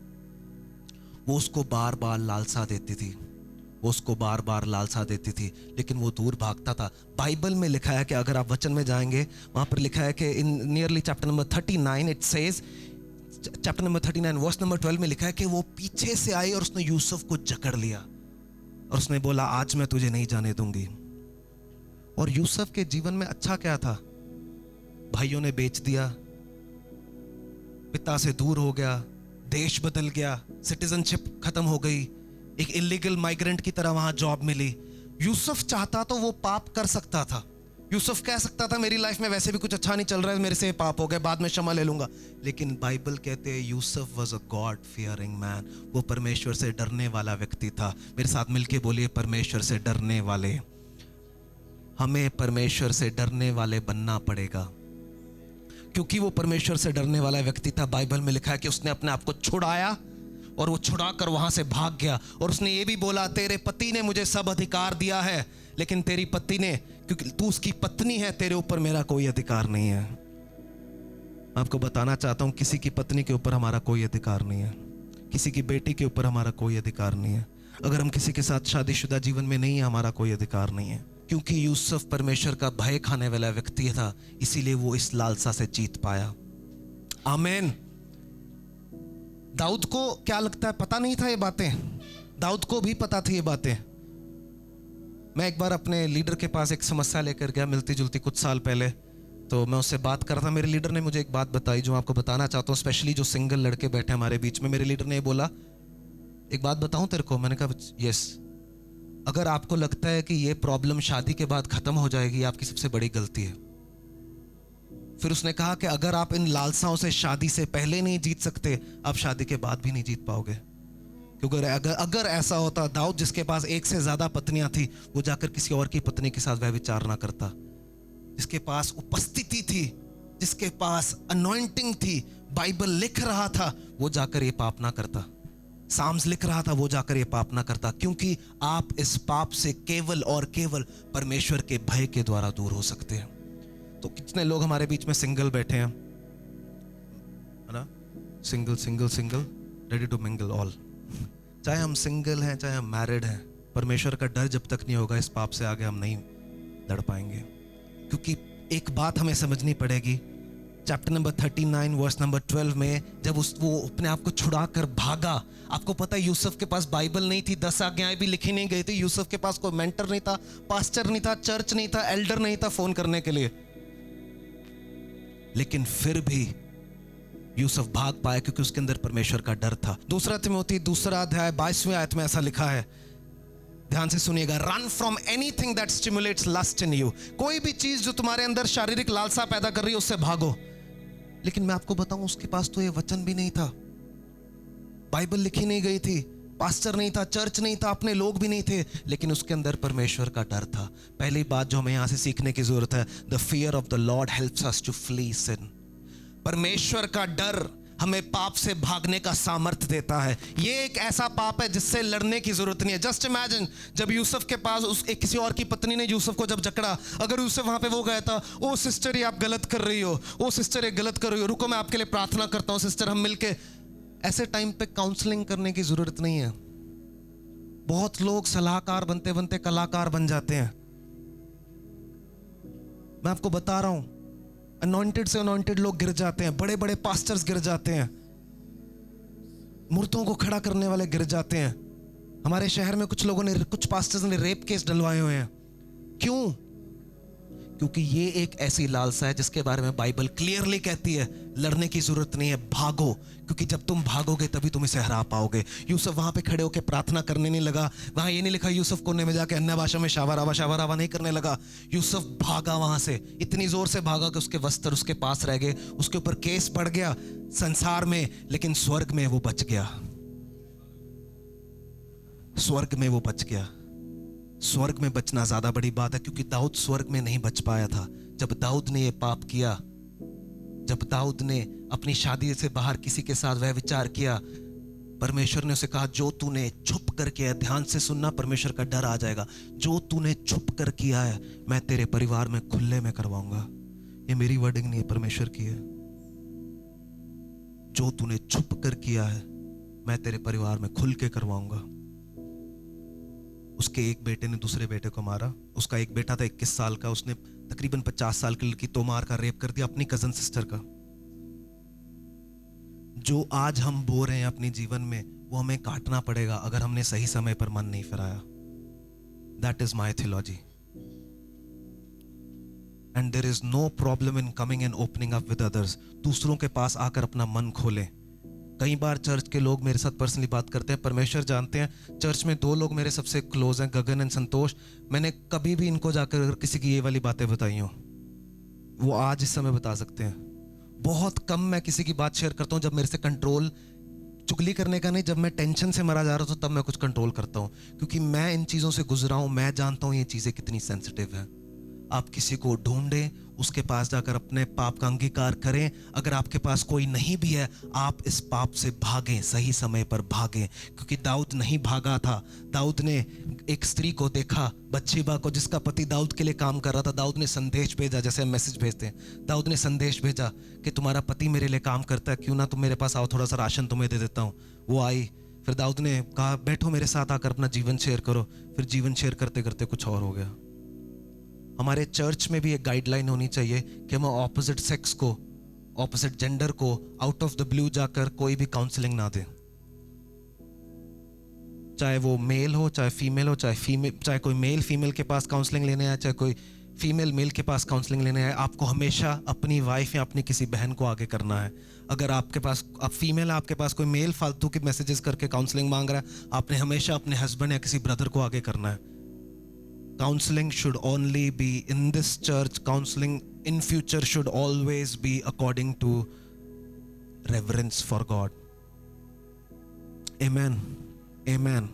वो उसको बार बार लालसा देती थी, वो उसको बार बार लालसा देती थी, लेकिन वो दूर भागता था। बाइबल में लिखा है कि अगर आप वचन में जाएंगे, वहां पर लिखा है कि in nearly chapter number 39 it says, chapter number 39 verse number 12 में लिखा है कि वो पीछे से आई और उसने यूसुफ को जकड़ लिया और उसने बोला, आज मैं तुझे नहीं जाने दूंगी। और यूसुफ के जीवन में अच्छा क्या था? भाइयों ने बेच दिया, पिता से दूर हो गया, देश बदल गया, सिटीजनशिप खत्म हो गई, एक इलीगल माइग्रेंट की तरह वहां जॉब मिली। यूसुफ चाहता तो वो पाप कर सकता था। यूसुफ कह सकता था मेरी लाइफ में वैसे भी कुछ अच्छा नहीं चल रहा है, मेरे से पाप हो गया, बाद में क्षमा ले लूंगा। लेकिन बाइबल कहते हैं Yusuf was a God fearing man. वो परमेश्वर से डरने वाला व्यक्ति था। मेरे साथ मिलके बोलिए, परमेश्वर से डरने वाले। हमें परमेश्वर से डरने वाले बनना पड़ेगा, क्योंकि वो परमेश्वर से डरने वाला व्यक्ति था। बाइबल में लिखा है कि उसने अपने आप को छुड़ाया और वो छुड़ा कर वहां से भाग गया। और उसने ये भी बोला, तेरे पति ने मुझे सब अधिकार दिया है, लेकिन तेरी पत्नी ने, क्योंकि तू उसकी पत्नी है, तेरे ऊपर मेरा कोई अधिकार नहीं है। आपको बताना चाहता हूं, किसी की पत्नी के ऊपर हमारा कोई अधिकार नहीं है, किसी की बेटी के ऊपर हमारा कोई अधिकार नहीं है। अगर हम किसी के साथ शादीशुदा जीवन में नहीं है, हमारा कोई अधिकार नहीं है। क्योंकि यूसुफ परमेश्वर का भय खाने वाला व्यक्ति था, इसीलिए वो इस लालसा से जीत पाया। आमीन। दाऊद को क्या लगता है, पता नहीं था ये बातें? दाऊद को भी पता थी ये बातें। मैं एक बार अपने लीडर के पास एक समस्या लेकर गया, मिलती जुलती, कुछ साल पहले। तो मैं उससे बात कर रहा था। मेरे लीडर ने मुझे एक बात बताई जो आपको बताना चाहता हूँ, स्पेशली जो सिंगल लड़के बैठे हमारे बीच में। मेरे लीडर ने बोला, एक बात बताऊं तेरे को? मैंने कहा यस। अगर आपको लगता है कि ये प्रॉब्लम शादी के बाद खत्म हो जाएगी, आपकी सबसे बड़ी गलती है। फिर उसने कहा कि अगर आप इन लालसाओं से शादी से पहले नहीं जीत सकते, आप शादी के बाद भी नहीं जीत पाओगे। क्योंकि अगर ऐसा होता, दाऊद जिसके पास एक से ज्यादा पत्नियां थी, वो जाकर किसी और की पत्नी के साथ व्यभिचार ना करता। जिसके पास उपस्थिति थी, जिसके पास अनॉइंटिंग थी, बाइबल लिख रहा था, वो जाकर ये पाप ना करता। साम्स लिख रहा था, वो जाकर ये पाप ना करता। क्योंकि आप इस पाप से केवल और केवल परमेश्वर के भय के द्वारा दूर हो सकते हैं। तो कितने लोग हमारे बीच में सिंगल बैठे हैं, है ना? Single single single, ready to mingle all. चाहे हम सिंगल हैं, चाहे हम मैरिड हैं, परमेश्वर का डर जब तक नहीं होगा, इस पाप से आगे हम नहीं लड़ पाएंगे। क्योंकि एक बात हमें समझनी पड़ेगी, चैप्टर नंबर 39 वर्स नंबर 12 में, जब वो अपने आप को छुड़ा कर भागा। आपको पता है यूसुफ के पास बाइबल नहीं थी, 10 आज्ञाएं भी लिखी नहीं गई थी। यूसुफ के पास कोई मेंटर नहीं था, पास्टर नहीं था, चर्च नहीं था, एल्डर नहीं था फोन करने के लिए। लेकिन फिर भी यूसुफ भाग पाया क्योंकि उसके अंदर परमेश्वर का डर था। दूसरा तिमोथी 2 अध्याय 22वें आयत में ऐसा लिखा है, ध्यान से सुनिएगा, run from anything that stimulates lust in you. कोई भी चीज जो तुम्हारे अंदर शारीरिक लालसा पैदा कर रही है, उससे भागो। लेकिन मैं आपको बताऊं, उसके पास तो ये वचन भी नहीं था, बाइबल लिखी नहीं गई थी, पास्टर नहीं था, चर्च नहीं था, अपने लोग भी नहीं थे, लेकिन उसके अंदर परमेश्वर का डर था। पहली बात जो हमें यहां से सीखने की जरूरत है, the fear of the Lord helps us to flee sin. परमेश्वर का डर हमें पाप से भागने का सामर्थ्य देता है। ये एक ऐसा पाप है जिससे लड़ने की जरूरत नहीं है। जस्ट इमेजिन, जब यूसुफ के पास किसी और की पत्नी ने यूसुफ को जब जकड़ा, अगर यूसुफ वहां पे वो गया था, ओ सिस्टर ये आप गलत कर रही हो, ओ सिस्टर ये गलत कर रही हो, रुको मैं आपके लिए प्रार्थना करता हूं सिस्टर, हम मिलके। ऐसे टाइम पे काउंसलिंग करने की जरूरत नहीं है। बहुत लोग सलाहकार बनते बनते कलाकार बन जाते हैं। मैं आपको बता रहा हूं, अनॉइंटेड से अनॉइंटेड लोग गिर जाते हैं, बड़े बड़े पास्टर्स गिर जाते हैं, मूर्तों को खड़ा करने वाले गिर जाते हैं। हमारे शहर में कुछ लोगों ने, कुछ पास्टर्स ने रेप केस डलवाए हुए हैं। क्यों? क्योंकि ये एक ऐसी लालसा है जिसके बारे में बाइबल क्लियरली कहती है, लड़ने की जरूरत नहीं है, भागो। क्योंकि जब तुम भागोगे तभी तुम इसे हरा पाओगे। यूसुफ वहां पे खड़े होकर प्रार्थना करने नहीं लगा। वहां ये नहीं लिखा यूसुफ कोने में जाके अन्य भाषा में शावरावा नहीं करने लगा। यूसुफ भागा वहां से, इतनी जोर से भागा कि उसके वस्त्र उसके पास रह गए, उसके ऊपर केस पड़ गया संसार में, लेकिन स्वर्ग में वो बच गया। स्वर्ग में वो बच गया। स्वर्ग में बचना ज्यादा बड़ी बात है, क्योंकि दाऊद स्वर्ग में नहीं बच पाया था। जब दाऊद ने ये पाप किया, जब दाऊद ने अपनी शादी से बाहर किसी के साथ वह विचार किया, परमेश्वर ने उसे कहा, जो तूने छुप कर किया है, ध्यान से सुनना, परमेश्वर का डर आ जाएगा, जो तूने छुप कर किया है मैं तेरे परिवार में खुले में करवाऊंगा। ये मेरी वर्डिंग नहीं है, परमेश्वर की है। जो तूने छुप कर किया है मैं तेरे परिवार में खुल के करवाऊंगा। उसके एक बेटे ने दूसरे बेटे को मारा। उसका एक बेटा था 21 साल का, उसने तकरीबन 50 साल की लड़की तोमार का रेप कर दिया, अपनी कजन सिस्टर का। जो आज हम बो रहे हैं अपने जीवन में, वो हमें काटना पड़ेगा अगर हमने सही समय पर मन नहीं फिराया। That is my theology. And there is no problem in coming and opening up with others. दूसरों के पास आकर अपना मन खोलें। कई बार चर्च के लोग मेरे साथ पर्सनली बात करते हैं, परमेश्वर जानते हैं, चर्च में 2 लोग मेरे सबसे क्लोज हैं, गगन एंड संतोष। मैंने कभी भी इनको जाकर किसी की ये वाली बातें बताई हो, वो आज इस समय बता सकते हैं। बहुत कम मैं किसी की बात शेयर करता हूँ जब मेरे से कंट्रोल, चुगली करने का नहीं, जब मैं टेंशन से मरा जा रहा हूँ तो तब मैं कुछ कंट्रोल करता हूँ, क्योंकि मैं इन चीज़ों से गुजरा हूँ। मैं जानता हूँ ये चीज़ें कितनी सेंसिटिव हैं। आप किसी को ढूंढें, उसके पास जाकर अपने पाप का अंगीकार करें। अगर आपके पास कोई नहीं भी है, आप इस पाप से भागें, सही समय पर भागें, क्योंकि दाऊद नहीं भागा था। दाऊद ने एक स्त्री को देखा, बत्शेबा को, जिसका पति दाऊद के लिए काम कर रहा था। दाऊद ने संदेश भेजा, जैसे हम मैसेज भेजते हैं, दाऊद ने संदेश भेजा कि तुम्हारा पति मेरे लिए काम करता है, क्यों ना तुम मेरे पास आओ, थोड़ा सा राशन तुम्हें दे देता हूँ। वो आई, फिर दाऊद ने कहा बैठो मेरे साथ आकर अपना जीवन शेयर करो। फिर जीवन शेयर करते करते कुछ और हो गया। हमारे चर्च में भी एक गाइडलाइन होनी चाहिए कि हम ऑपोजिट सेक्स को, ऑपोजिट जेंडर को आउट ऑफ द ब्लू जाकर कोई भी काउंसलिंग ना दें। चाहे वो मेल हो, चाहे फीमेल हो, चाहे कोई मेल फीमेल के पास काउंसलिंग लेने आए, चाहे कोई फीमेल मेल के पास काउंसलिंग लेने आए, आपको हमेशा अपनी वाइफ या अपनी किसी बहन को आगे करना है। अगर आपके पास, आप फीमेल, आपके पास कोई मेल फालतू के मैसेजेस करके काउंसलिंग मांग रहा है, आपने हमेशा अपने हस्बैंड या किसी ब्रदर को आगे करना है। Counseling should only be in this church. Counseling in future should always be according to reverence for God. Amen. Amen.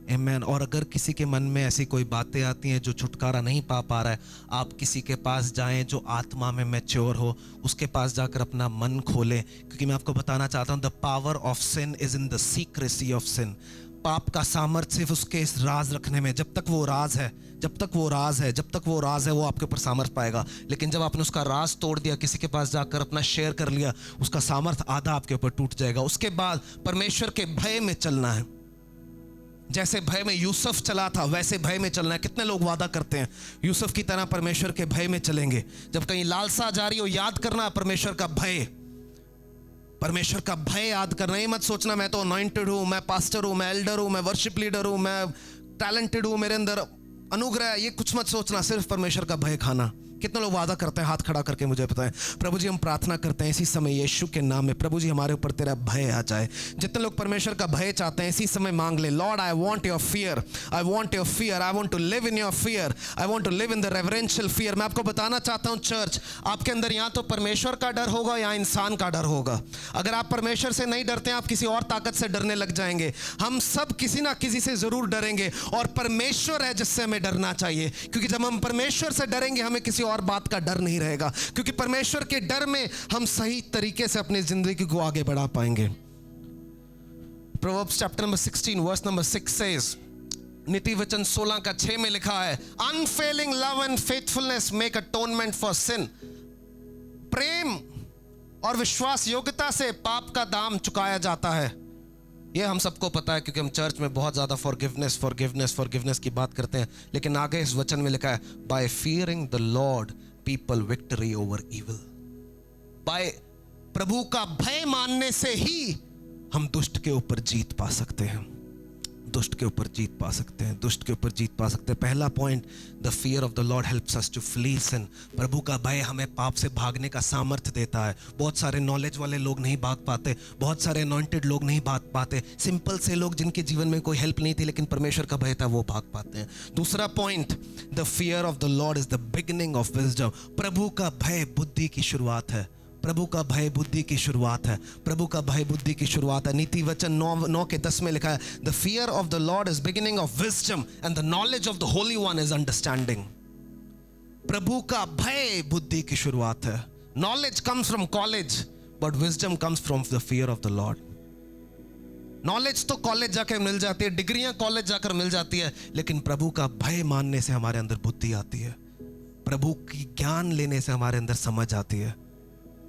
Amen. और अगर किसी के मन में ऐसी कोई बातें आती हैं जो छुटकारा नहीं पा रहा है, आप किसी के पास जाएं जो आत्मा में मैच्योर हो, उसके पास जाकर अपना मन खोलें, क्योंकि मैं आपको बताना चाहता हूं, the power of sin is in the secrecy of sin. पाप का सामर्थ्य सिर्फ उसके इस राज रखने में। जब तक वो राज है, जब तक वो राज है, जब तक वो राज है, वो आपके ऊपर सामर्थ्य पाएगा। लेकिन जब आपने उसका राज तोड़ दिया, किसी के पास जाकर अपना शेयर कर लिया, उसका सामर्थ्य आधा आपके ऊपर टूट जाएगा। उसके बाद परमेश्वर के भय में चलना है। जैसे भय में यूसुफ चला था, वैसे भय में चलना है। कितने लोग वादा करते हैं यूसुफ की तरह परमेश्वर के भय में चलेंगे? जब कहीं लालसा जा रही हो, याद करना परमेश्वर का भय, परमेश्वर का भय याद करना। ये मत सोचना मैं तो अनॉइंटेड हूं, मैं पास्टर हूं, मैं एल्डर हूं, मैं वर्शिप लीडर हूं, मैं टैलेंटेड हूं, मेरे अंदर अनुग्रह है, ये कुछ मत सोचना। सिर्फ परमेश्वर का भय खाना। कितने लोग वादा करते हैं? हाथ खड़ा करके मुझे बताएं। प्रभु जी हम प्रार्थना करते हैं इसी समय यीशु के नाम में, प्रभु जी हमारे ऊपर तेरा भय आ जाए। जितने लोग परमेश्वर का भय चाहते हैं इसी समय मांग ले, Lord I want your fear, I want your fear, I want to live in your fear, I want to live in the reverential fear. मैं आपको बताना चाहता हूं चर्च, आपके अंदर या तो परमेश्वर का डर होगा या इंसान का डर होगा। अगर आप परमेश्वर से नहीं डरते हैं, आप किसी और ताकत से डरने लग जाएंगे। हम सब किसी ना किसी से जरूर डरेंगे, और परमेश्वर है जिससे हमें डरना चाहिए, क्योंकि जब हम परमेश्वर से डरेंगे हमें किसी और बात का डर नहीं रहेगा, क्योंकि परमेश्वर के डर में हम सही तरीके से अपनी जिंदगी को आगे बढ़ा पाएंगे। Proverbs chapter number 16 verse number 6 says, नीति वचन 16 का 6 में लिखा है, unfailing love and faithfulness make atonement for sin. प्रेम और विश्वास योग्यता से पाप का दाम चुकाया जाता है। ये हम सबको पता है, क्योंकि हम चर्च में बहुत ज्यादा फॉरगिवनेस फॉरगिवनेस फॉरगिवनेस की बात करते हैं। लेकिन आगे इस वचन में लिखा है, by fearing the Lord people victory over evil. By प्रभु का भय मानने से ही हम दुष्ट के ऊपर जीत पा सकते हैं, दुष्ट के ऊपर जीत पा सकते हैं, दुष्ट के ऊपर जीत पा सकते हैं। पहला point, the fear of the Lord helps us to flee sin. प्रभु का भय हमें पाप से भागने का सामर्थ्य देता है। बहुत सारे नॉलेज वाले लोग नहीं भाग पाते, बहुत सारे अनॉइंटेड लोग नहीं भाग पाते, सिंपल से लोग जिनके जीवन में कोई हेल्प नहीं थी लेकिन परमेश्वर का भय था, वो भाग पाते हैं। दूसरा point, the fear of the Lord is the beginning of wisdom. प्रभु का भय बुद्धि की शुरुआत है, प्रभु का भय बुद्धि की शुरुआत है, प्रभु का भय बुद्धि की शुरुआत है। नीति वचन 9 के 10 में लिखा है, the fear of the Lord is beginning of wisdom and the knowledge of the Holy One is understanding. प्रभु का भय बुद्धि की शुरुआत है। Knowledge comes from college, but wisdom comes from the fear of the Lord. Knowledge तो college जाकर मिल जाती है, डिग्रियां कॉलेज जाकर मिल जाती है, लेकिन प्रभु का भय मानने से हमारे अंदर बुद्धि आती है, प्रभु की ज्ञान लेने से हमारे अंदर समझ आती है।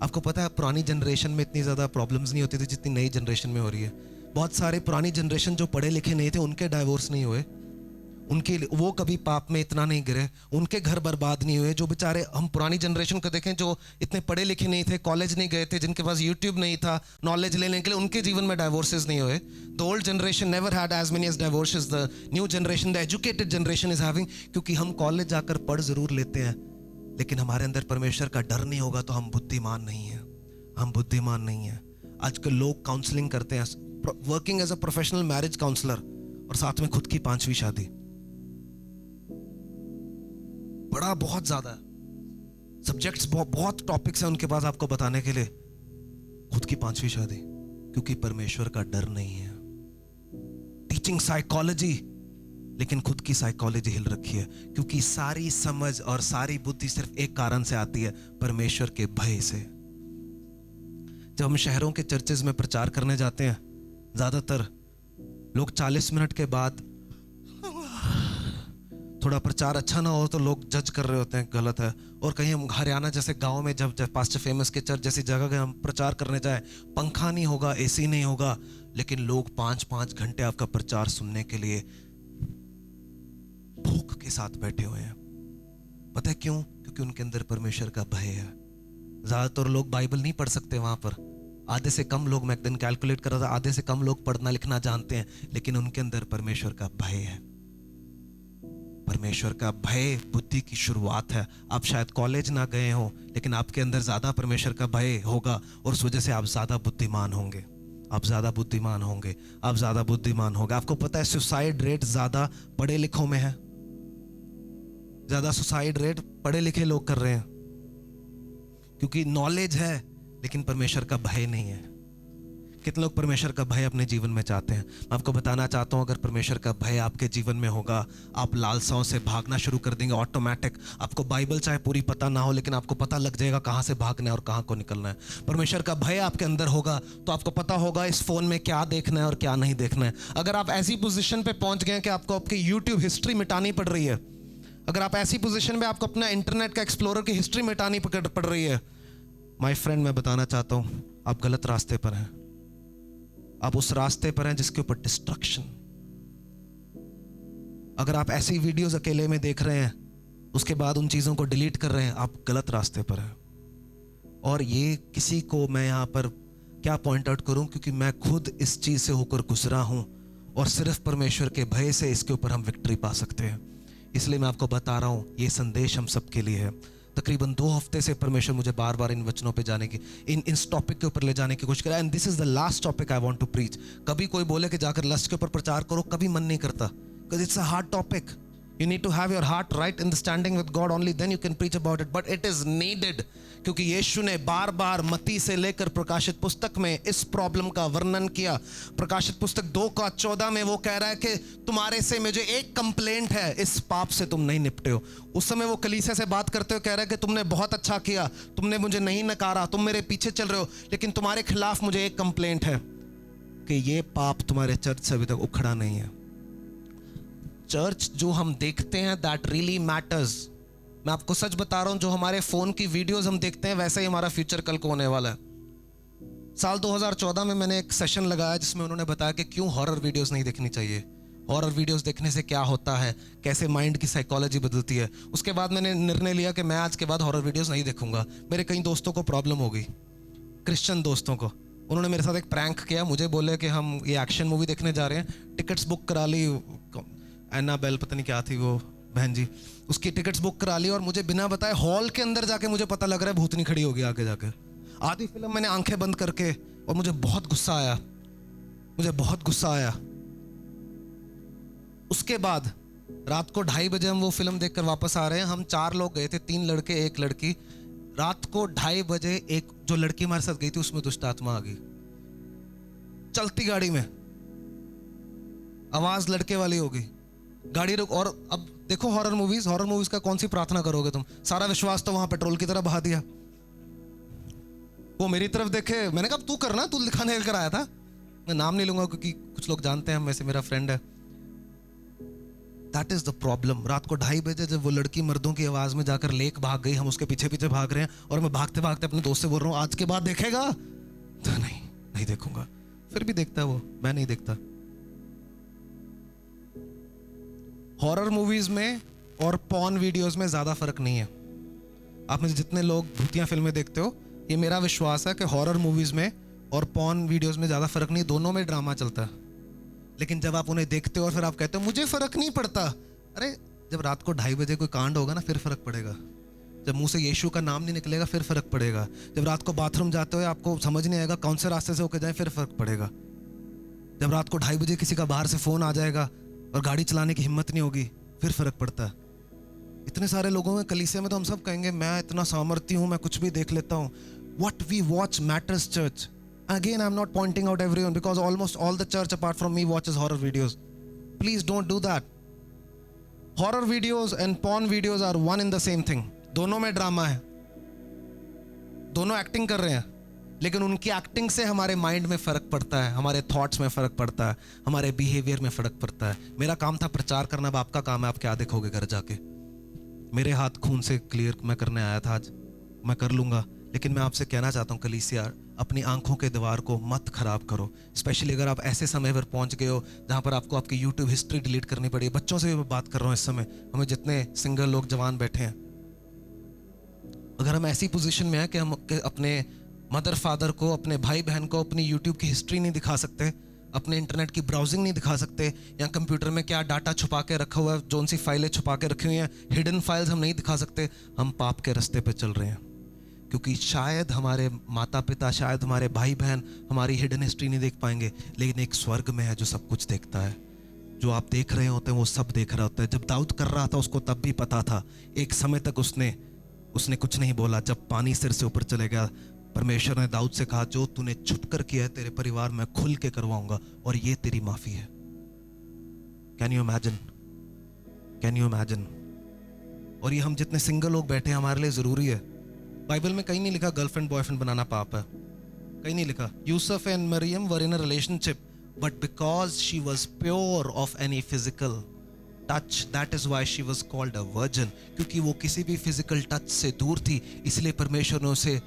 आपको पता है पुरानी जनरेशन में इतनी ज़्यादा प्रॉब्लम्स नहीं होती थी जितनी नई जनरेशन में हो रही है। बहुत सारे पुरानी जनरेशन जो पढ़े लिखे नहीं थे, उनके डाइवोर्स नहीं हुए, उनके वो कभी पाप में इतना नहीं गिरे, उनके घर बर्बाद नहीं हुए। जो बेचारे, हम पुरानी जनरेशन को देखें जो इतने पढ़े लिखे नहीं थे, कॉलेज नहीं गए थे, जिनके पास यूट्यूब नहीं था नॉलेज लेने के लिए, उनके जीवन में डाइवोर्सेस नहीं हुए। The old generation never had as many as divorces, the new generation, the educated generation is having, क्योंकि हम कॉलेज जाकर पढ़ जरूर लेते हैं लेकिन हमारे अंदर परमेश्वर का डर नहीं होगा तो हम बुद्धिमान नहीं हैं, हम बुद्धिमान नहीं हैं। आजकल लोग काउंसलिंग करते हैं, working as a professional marriage counsellor, और साथ में खुद की 5वीं शादी। बड़ा बहुत ज्यादा सब्जेक्ट्स, बहुत टॉपिक्स हैं उनके पास आपको बताने के लिए। खुद की 5वीं शादी, क्योंकि परमेश्वर का डर नहीं है। टीचिंग साइकोलॉजी, लेकिन खुद की साइकोलॉजी हिल रखी है, क्योंकि सारी समझ और सारी बुद्धि सिर्फ एक कारण से आती है, परमेश्वर के भय से। जब हम शहरों के चर्चेज में प्रचार करने जाते हैं, ज्यादातर लोग 40 मिनट के बाद थोड़ा प्रचार अच्छा ना हो तो लोग जज कर रहे होते हैं, गलत है। और कहीं हम हरियाणा जैसे गांव में जब पास्टर फेमस के चर्च जैसी जगह के हम प्रचार करने जाए, पंखा नहीं होगा, एसी नहीं होगा, लेकिन लोग 5-5 घंटे आपका प्रचार सुनने के लिए भूख के साथ बैठे हुए हैं। पता है क्यों? क्योंकि उनके अंदर परमेश्वर का भय है। ज्यादातर लोग बाइबल नहीं पढ़ सकते वहां पर, आधे से कम लोग, मैं एक दिन कैलकुलेट कर रहा था, आधे से कम लोग पढ़ना लिखना जानते हैं, लेकिन उनके अंदर परमेश्वर का भय है। परमेश्वर का भय बुद्धि की शुरुआत है। आप शायद कॉलेज ना गए हो, लेकिन आपके अंदर ज्यादा परमेश्वर का भय होगा, और उस वजह से आप ज्यादा बुद्धिमान होंगे, आप ज्यादा बुद्धिमान होंगे, आप ज्यादा बुद्धिमान होंगे। आपको पता है सुसाइड रेट ज्यादा पढ़े लिखों में है, ज्यादा सुसाइड रेट पढ़े लिखे लोग कर रहे हैं, क्योंकि नॉलेज है लेकिन परमेश्वर का भय नहीं है। कितने लोग परमेश्वर का भय अपने जीवन में चाहते हैं? मैं आपको बताना चाहता हूं, अगर परमेश्वर का भय आपके जीवन में होगा, आप लालसाओं से भागना शुरू कर देंगे ऑटोमेटिक। आपको बाइबल चाहे पूरी पता ना हो, लेकिन आपको पता लग जाएगा कहां से भागना है और कहां को निकलना है। परमेश्वर का भय आपके अंदर होगा तो आपको पता होगा इस फोन में क्या देखना है और क्या नहीं देखना है। अगर आप ऐसी पोजिशन पे पहुंच गए कि आपको आपकी यूट्यूब हिस्ट्री मिटानी पड़ रही है, अगर आप ऐसी पोजीशन में आपको अपना इंटरनेट का एक्सप्लोरर की हिस्ट्री मिटानी पड़ रही है, माय फ्रेंड, मैं बताना चाहता हूं, आप गलत रास्ते पर हैं। आप उस रास्ते पर हैं जिसके ऊपर डिस्ट्रक्शन। अगर आप ऐसी वीडियोस अकेले में देख रहे हैं, उसके बाद उन चीजों को डिलीट कर रहे हैं, आप गलत रास्ते पर हैं। और ये किसी को मैं यहां पर क्या पॉइंट आउट करूं, क्योंकि मैं खुद इस चीज से होकर गुजरा हूं, और सिर्फ परमेश्वर के भय से इसके ऊपर हम विक्ट्री पा सकते हैं। इसलिए मैं आपको बता रहा हूं, ये संदेश हम सबके लिए है। तकरीबन 2 हफ्ते से परमेश्वर मुझे बार बार इन वचनों पे जाने की, इस टॉपिक के ऊपर ले जाने की कोशिश करा, and this is the last topic I want to preach. कभी कोई बोले कि जाकर लस्ट के ऊपर प्रचार करो, कभी मन नहीं करता, because it's a hard topic. You need to have your heart right in the standing with God, only then you can preach about it. But it is needed, क्योंकि यीशु ने बार बार मत्ती से लेकर प्रकाशित पुस्तक में इस प्रॉब्लम का वर्णन किया। प्रकाशित पुस्तक 2:14 में वो कह रहा है कि तुम्हारे से मुझे एक कंप्लेंट है, इस पाप से तुम नहीं निपटे हो। उस समय वो कलीसिया से बात करते हुए कह रहा है कि तुमने बहुत अच्छा किया, तुमने मुझे नहीं नकारा, तुम मेरे पीछे चल रहे हो, लेकिन तुम्हारे खिलाफ मुझे एक कंप्लेंट है कि ये पाप तुम्हारे चर्च से अभी तक उखड़ा नहीं है। चर्च जो हम देखते हैं, दैट रियली मैटर्स। मैं आपको सच बता रहा हूं, जो हमारे फोन की वीडियोस हम देखते हैं, वैसे ही हमारा फ्यूचर कल को होने वाला है। साल 2014 में मैंने एक सेशन लगाया जिसमें उन्होंने बताया कि क्यों हॉरर वीडियोस नहीं देखनी चाहिए, हॉरर वीडियोस देखने से क्या होता है, कैसे माइंड की साइकोलॉजी बदलती है। उसके बाद मैंने निर्णय लिया कि मैं आज के बाद हॉरर वीडियोस नहीं देखूंगा। मेरे कई दोस्तों को प्रॉब्लम हो गई, क्रिश्चियन दोस्तों को। उन्होंने मेरे साथ एक प्रैंक किया, मुझे बोले कि हम ये एक्शन मूवी देखने जा रहे हैं, टिकट्स बुक करा ली, एनाबेल पता नहीं क्या थी वो बहन जी, उसकी टिकट्स बुक करा ली, और मुझे बिना बताए हॉल के अंदर जाके मुझे पता लग रहा है भूतनी खड़ी होगी आगे जाके। आधी फिल्म मैंने आंखें बंद करके, और मुझे बहुत गुस्सा आया, मुझे बहुत गुस्सा आया। उसके बाद रात को 2:30 बजे हम वो फिल्म देखकर वापस आ रहे हैं। हम 4 लोग गए थे, 3 लड़के 1 लड़की। रात को 2:30 बजे एक जो लड़की हमारे साथ गई थी उसमें दुष्ट आत्मा आ गई, चलती गाड़ी में, आवाज लड़के वाली हो गई, गाड़ी रुक। और अब देखो हॉरर मूवीज का कौन सी प्रार्थना करोगे तुम? सारा विश्वास तो वहां पेट्रोल की तरह बहा दिया। वो मेरी तरफ देखे, मैंने कहा तू करना, तू दिखाने लेकर आया था। मैं नाम नहीं लूंगा क्योंकि कुछ लोग जानते हैं, वैसे मेरा फ्रेंड है। That is the problem. रात को 2:30 बजे जब वो लड़की मर्दों की आवाज में जाकर लेक भाग गई, हम उसके पीछे पीछे भाग रहे हैं, और मैं भागते भागते अपने दोस्त से बोल रहा हूँ आज के बाद देखेगा? तो नहीं देखूंगा। फिर भी देखता है वो, मैं नहीं देखता। हॉरर मूवीज में और पॉर्न वीडियोस में ज्यादा फर्क नहीं है। आप में से जितने लोग भूतिया फिल्में देखते हो, ये मेरा विश्वास है कि हॉरर मूवीज में और पॉर्न वीडियोस में ज्यादा फर्क नहीं, दोनों में ड्रामा चलता है। लेकिन जब आप उन्हें देखते हो और फिर आप कहते हो मुझे फर्क नहीं पड़ता, अरे जब रात को 2:30 बजे कोई कांड होगा ना, फिर फर्क पड़ेगा। जब मुंह से यीशु का नाम नहीं निकलेगा फिर फर्क पड़ेगा। जब रात को बाथरूम जाते हुए आपको समझ नहीं आएगा कौन से रास्ते से होकर जाए फिर फर्क पड़ेगा। जब रात को 2:30 बजे किसी का बाहर से फोन आ जाएगा और गाड़ी चलाने की हिम्मत नहीं होगी फिर फर्क पड़ता है। इतने सारे लोगों में कलीसिया में तो हम सब कहेंगे मैं इतना सामर्थ्य हूँ, मैं कुछ भी देख लेता हूँ। What we watch matters, church. Again, I'm not pointing out everyone because almost all the church apart from me watches horror videos. Please don't do that. Horror videos and porn videos are one in the same thing. दोनों में drama है, दोनों acting कर रहे हैं, लेकिन उनकी acting से हमारे माइंड में फ़र्क पड़ता है, हमारे थॉट्स में फ़र्क पड़ता है, हमारे बिहेवियर में फ़र्क पड़ता है। मेरा काम था प्रचार करना, अब आपका काम है आप क्या देखोगे घर जाके। मेरे हाथ खून से क्लियर मैं करने आया था आज, मैं कर लूँगा, लेकिन मैं आपसे कहना चाहता हूँ कलीसिया, अपनी आंखों के दीवार को मत खराब करो। स्पेशली अगर आप ऐसे समय पर पहुँच गए हो जहाँ पर आपको आपकी यूट्यूब हिस्ट्री डिलीट करनी पड़ी है। बच्चों से भी मैं बात कर रहा हूँ इस समय, हमें जितने सिंगल लोग जवान बैठे हैं, अगर हम ऐसी पोजीशन में हैं कि हम अपने मदर फादर को, अपने भाई बहन को अपनी यूट्यूब की हिस्ट्री नहीं दिखा सकते, अपने इंटरनेट की ब्राउजिंग नहीं दिखा सकते, या कंप्यूटर में क्या डाटा छुपा के रखा हुआ है, जोन सी फाइलें छुपा के रखी हुई हैं, हिडन फाइल्स हम नहीं दिखा सकते, हम पाप के रास्ते पे चल रहे हैं। क्योंकि शायद हमारे माता पिता, शायद हमारे भाई बहन हमारी हिडन हिस्ट्री नहीं देख पाएंगे, लेकिन एक स्वर्ग में है जो सब कुछ देखता है। जो आप देख रहे होते हैं वो सब देख रहा होता है। जब दाऊद कर रहा था उसको तब भी पता था, एक समय तक उसने कुछ नहीं बोला। जब पानी सिर से ऊपर चले गया, परमेश्वर ने दाऊद से कहा जो तूने छुप कर किया है तेरे परिवार में खुल के करवाऊंगा, और ये तेरी माफी है। Can you imagine? Can you imagine? और ये हम जितने सिंगल लोग बैठे हैं हमारे लिए जरूरी है। बाइबल में कहीं नहीं लिखा गर्लफ्रेंड बॉयफ्रेंड बनाना पाप है, कहीं नहीं लिखा। यूसुफ एंड मरियम were in a relationship, but because she was pure of any physical touch, that is why she was called a virgin. क्योंकि वो किसी भी फिजिकल टच से दूर थी, इसलिए परमेश्वर ने उसे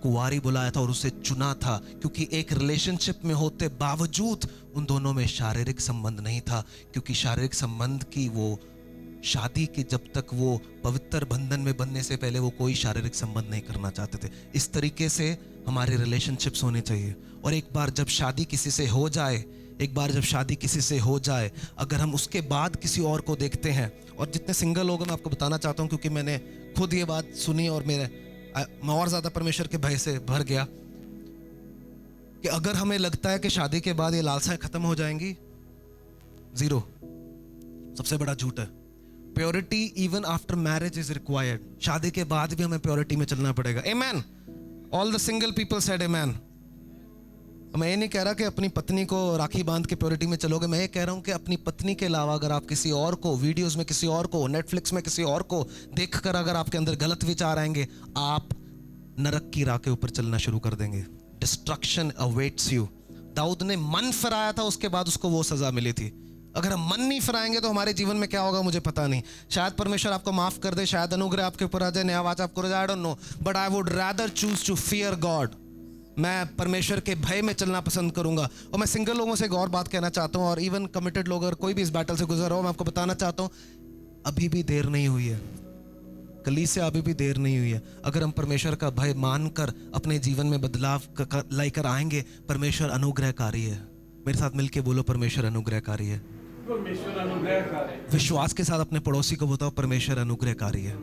कुंवारी बुलाया था और उसे चुना था। क्योंकि एक रिलेशनशिप में होते बावजूद उन दोनों में शारीरिक संबंध नहीं था, क्योंकि शारीरिक संबंध की वो शादी की जब तक वो पवित्र बंधन में बनने से पहले वो कोई शारीरिक संबंध नहीं करना चाहते थे। इस तरीके से हमारे रिलेशनशिप्स होने चाहिए। और एक बार जब शादी किसी से हो जाए, अगर हम उसके बाद किसी और को देखते हैं, और जितने सिंगल लोग मैं आपको बताना चाहता हूँ, क्योंकि मैंने खुद ये बात सुनी और मैं और ज़्यादा परमेश्वर के भय से भर गया, कि अगर हमें लगता है कि शादी के बाद ये लालसाएं खत्म हो जाएंगी, जीरो, सबसे बड़ा झूठ है। Purity even after marriage is required. शादी के बाद भी हमें प्योरिटी में चलना पड़ेगा। Amen. All the single people said amen. मैं ये नहीं कह रहा कि अपनी पत्नी को राखी बांध के प्योरिटी में चलोगे, मैं ये कह रहा हूँ कि अपनी पत्नी के अलावा अगर आप किसी और को, वीडियोस में किसी और को, नेटफ्लिक्स में किसी और को देखकर अगर आपके अंदर गलत विचार आएंगे, आप नरक की राह के ऊपर चलना शुरू कर देंगे। Destruction awaits you. दाऊद ने मन फिराया था, उसके बाद उसको वो सजा मिली थी। अगर हम मन नहीं फिराएंगे तो हमारे जीवन में क्या होगा मुझे पता नहीं। शायद परमेश्वर आपको माफ कर दे, शायद अनुग्रह आपके ऊपर आ जाए, नया वाचा आपको, I don't know, but I would rather choose to fear God. मैं परमेश्वर के भय में चलना पसंद करूंगा। और मैं सिंगल लोगों से एक और बात कहना चाहता हूं, और इवन कमिटेड लोग अगर कोई भी इस बैटल से गुजर रहा हो, मैं आपको बताना चाहता हूं, अभी भी देर नहीं हुई है। कलीसिया अभी भी देर नहीं हुई है। अगर हम परमेश्वर का भय मानकर अपने जीवन में बदलाव लाकर आएंगे, परमेश्वर अनुग्रहकारी है। मेरे साथ मिलके बोलो, परमेश्वर अनुग्रहकारी है। परमेश्वर अनुग्रहकारी। विश्वास के साथ अपने पड़ोसी को बताओ, परमेश्वर अनुग्रहकारी है।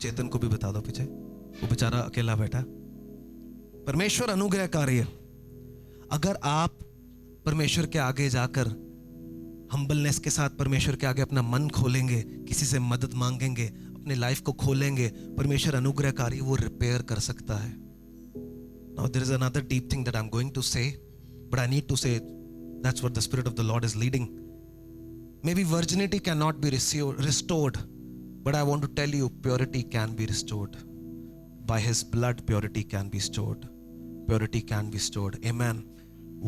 चेतन को भी बता दो, पीछे वो बेचारा अकेला बैठा। परमेश्वर अनुग्रहकारी है। अगर आप परमेश्वर के आगे जाकर हम्बलनेस के साथ परमेश्वर के आगे अपना मन खोलेंगे, किसी से मदद मांगेंगे, अपने लाइफ को खोलेंगे, परमेश्वर अनुग्रहकारी, वो रिपेयर कर सकता है। Now there is another deep thing that I'm going to say, but I need to say it. That's what the Spirit of the Lord is leading. Maybe virginity cannot be restored, but I want to tell you, purity can be restored. By His blood, purity can be restored. Purity can be restored. Amen.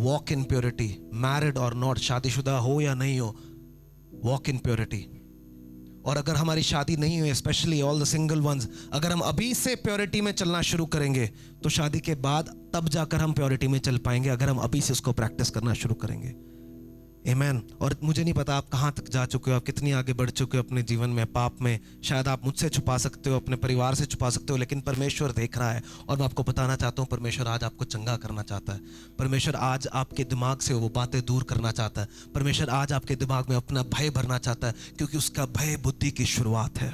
Walk in purity, married or not, शादीशुदा हो या नहीं हो, walk in purity. और अगर हमारी शादी नहीं हुई, specially all the single ones, अगर हम अभी से प्योरिटी में चलना शुरू करेंगे तो शादी के बाद तब जाकर हम प्योरिटी में चल पाएंगे, अगर हम अभी से उसको प्रैक्टिस करना शुरू करेंगे। आमेन। और मुझे नहीं पता आप कहाँ तक जा चुके हो, आप कितनी आगे बढ़ चुके हो अपने जीवन में, पाप में। शायद आप मुझसे छुपा सकते हो, अपने परिवार से छुपा सकते हो, लेकिन परमेश्वर देख रहा है। और मैं आपको बताना चाहता हूँ, परमेश्वर आज आपको चंगा करना चाहता है। परमेश्वर आज आपके दिमाग से वो बातें दूर करना चाहता है। परमेश्वर आज आपके दिमाग में अपना भय भरना चाहता है, क्योंकि उसका भय बुद्धि की शुरुआत है।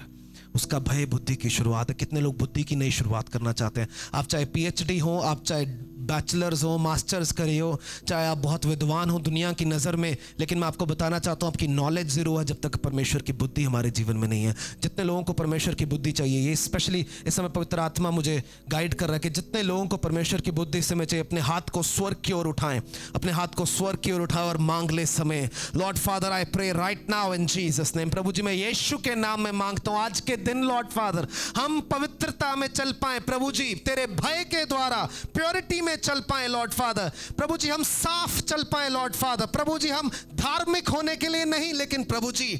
उसका भय बुद्धि की शुरुआत है। कितने लोग बुद्धि की नई शुरुआत करना चाहते हैं? आप चाहे पीएचडी हो, आप चाहे बैचलर्स हो, मास्टर्स करे हो, चाहे आप बहुत विद्वान हो दुनिया की नज़र में, लेकिन मैं आपको बताना चाहता हूँ आपकी नॉलेज ज़ीरो है जब तक परमेश्वर की बुद्धि हमारे जीवन में नहीं है। जितने लोगों को परमेश्वर की बुद्धि चाहिए, ये स्पेशली इस समय पवित्र आत्मा मुझे गाइड कर रहा है कि जितने लोगों को परमेश्वर की बुद्धि इस समय चाहिए, अपने हाथ को स्वर्ग की ओर उठाएं, अपने हाथ को स्वर्ग की ओर उठाएं और मांग ले समय। Lord Father, I pray right now in Jesus name. प्रभु जी, मैं यीशु के नाम में मांगता हूँ आज के दिन लॉर्ड फादर हम पवित्रता में चल पाए प्रभु जी, तेरे भय के द्वारा प्योरिटी में चल पाए लॉर्ड फादर। प्रभु जी, हम साफ चल पाए लॉर्ड फादर। प्रभु जी, हम धार्मिक होने के लिए नहीं, लेकिन प्रभु जी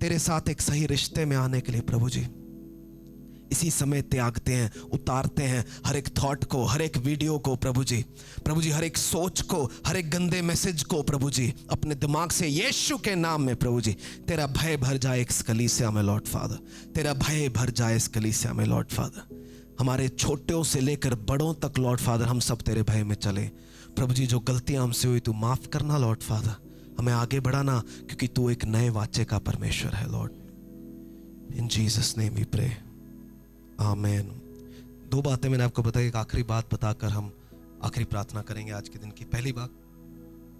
तेरे साथ एक सही रिश्ते में आने के लिए प्रभु जी इसी समय त्यागते हैं, उतारते हैं हर एक थॉट को, हर एक वीडियो को प्रभु जी, हर एक सोच को, हर एक गंदे मैसेज को प्रभु जी अपने दिमाग से यीशु के नाम में प्रभु जी तेरा भय भर जाए इस कलीसिया में लॉर्ड फादर, तेरा भय भर जाए इस कलीसिया में लॉर्ड फादर। हमारे छोटों से लेकर बड़ों तक लॉर्ड फादर हम सब तेरे भय में चले प्रभु जी। जो गलतियां हमसे हुई तू माफ करना लॉर्ड फादर, हमें आगे बढ़ाना क्योंकि तू एक नए वाचे का परमेश्वर है Lord. In Jesus name we pray, amen. दो बातें मैंने आपको बताई, एक आखिरी बात बताकर हम आखिरी प्रार्थना करेंगे आज के दिन की। पहली बात,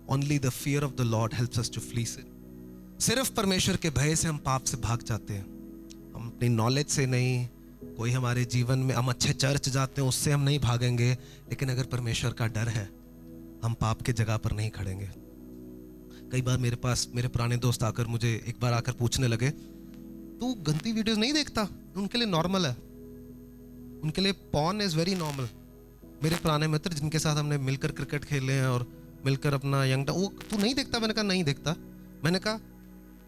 only the fear of the Lord helps us to flee sin. सिर्फ परमेश्वर के भय से हम पाप से भाग जाते हैं, हम अपनी नॉलेज से नहीं। कोई हमारे जीवन में, हम अच्छे चर्च जाते हैं उससे हम नहीं भागेंगे, लेकिन अगर परमेश्वर का डर है हम पाप के जगह पर नहीं खड़ेंगे। कई बार मेरे पास मेरे पुराने दोस्त आकर मुझे एक बार आकर पूछने लगे, तू गंदी वीडियोस नहीं देखता? उनके लिए नॉर्मल है, उनके लिए पॉर्न इज वेरी नॉर्मल। मेरे पुराने मित्र जिनके साथ हमने मिलकर क्रिकेट खेले हैं और मिलकर अपना यंग टाइम, वो तू नहीं देखता? मैंने कहा नहीं देखता। मैंने कहा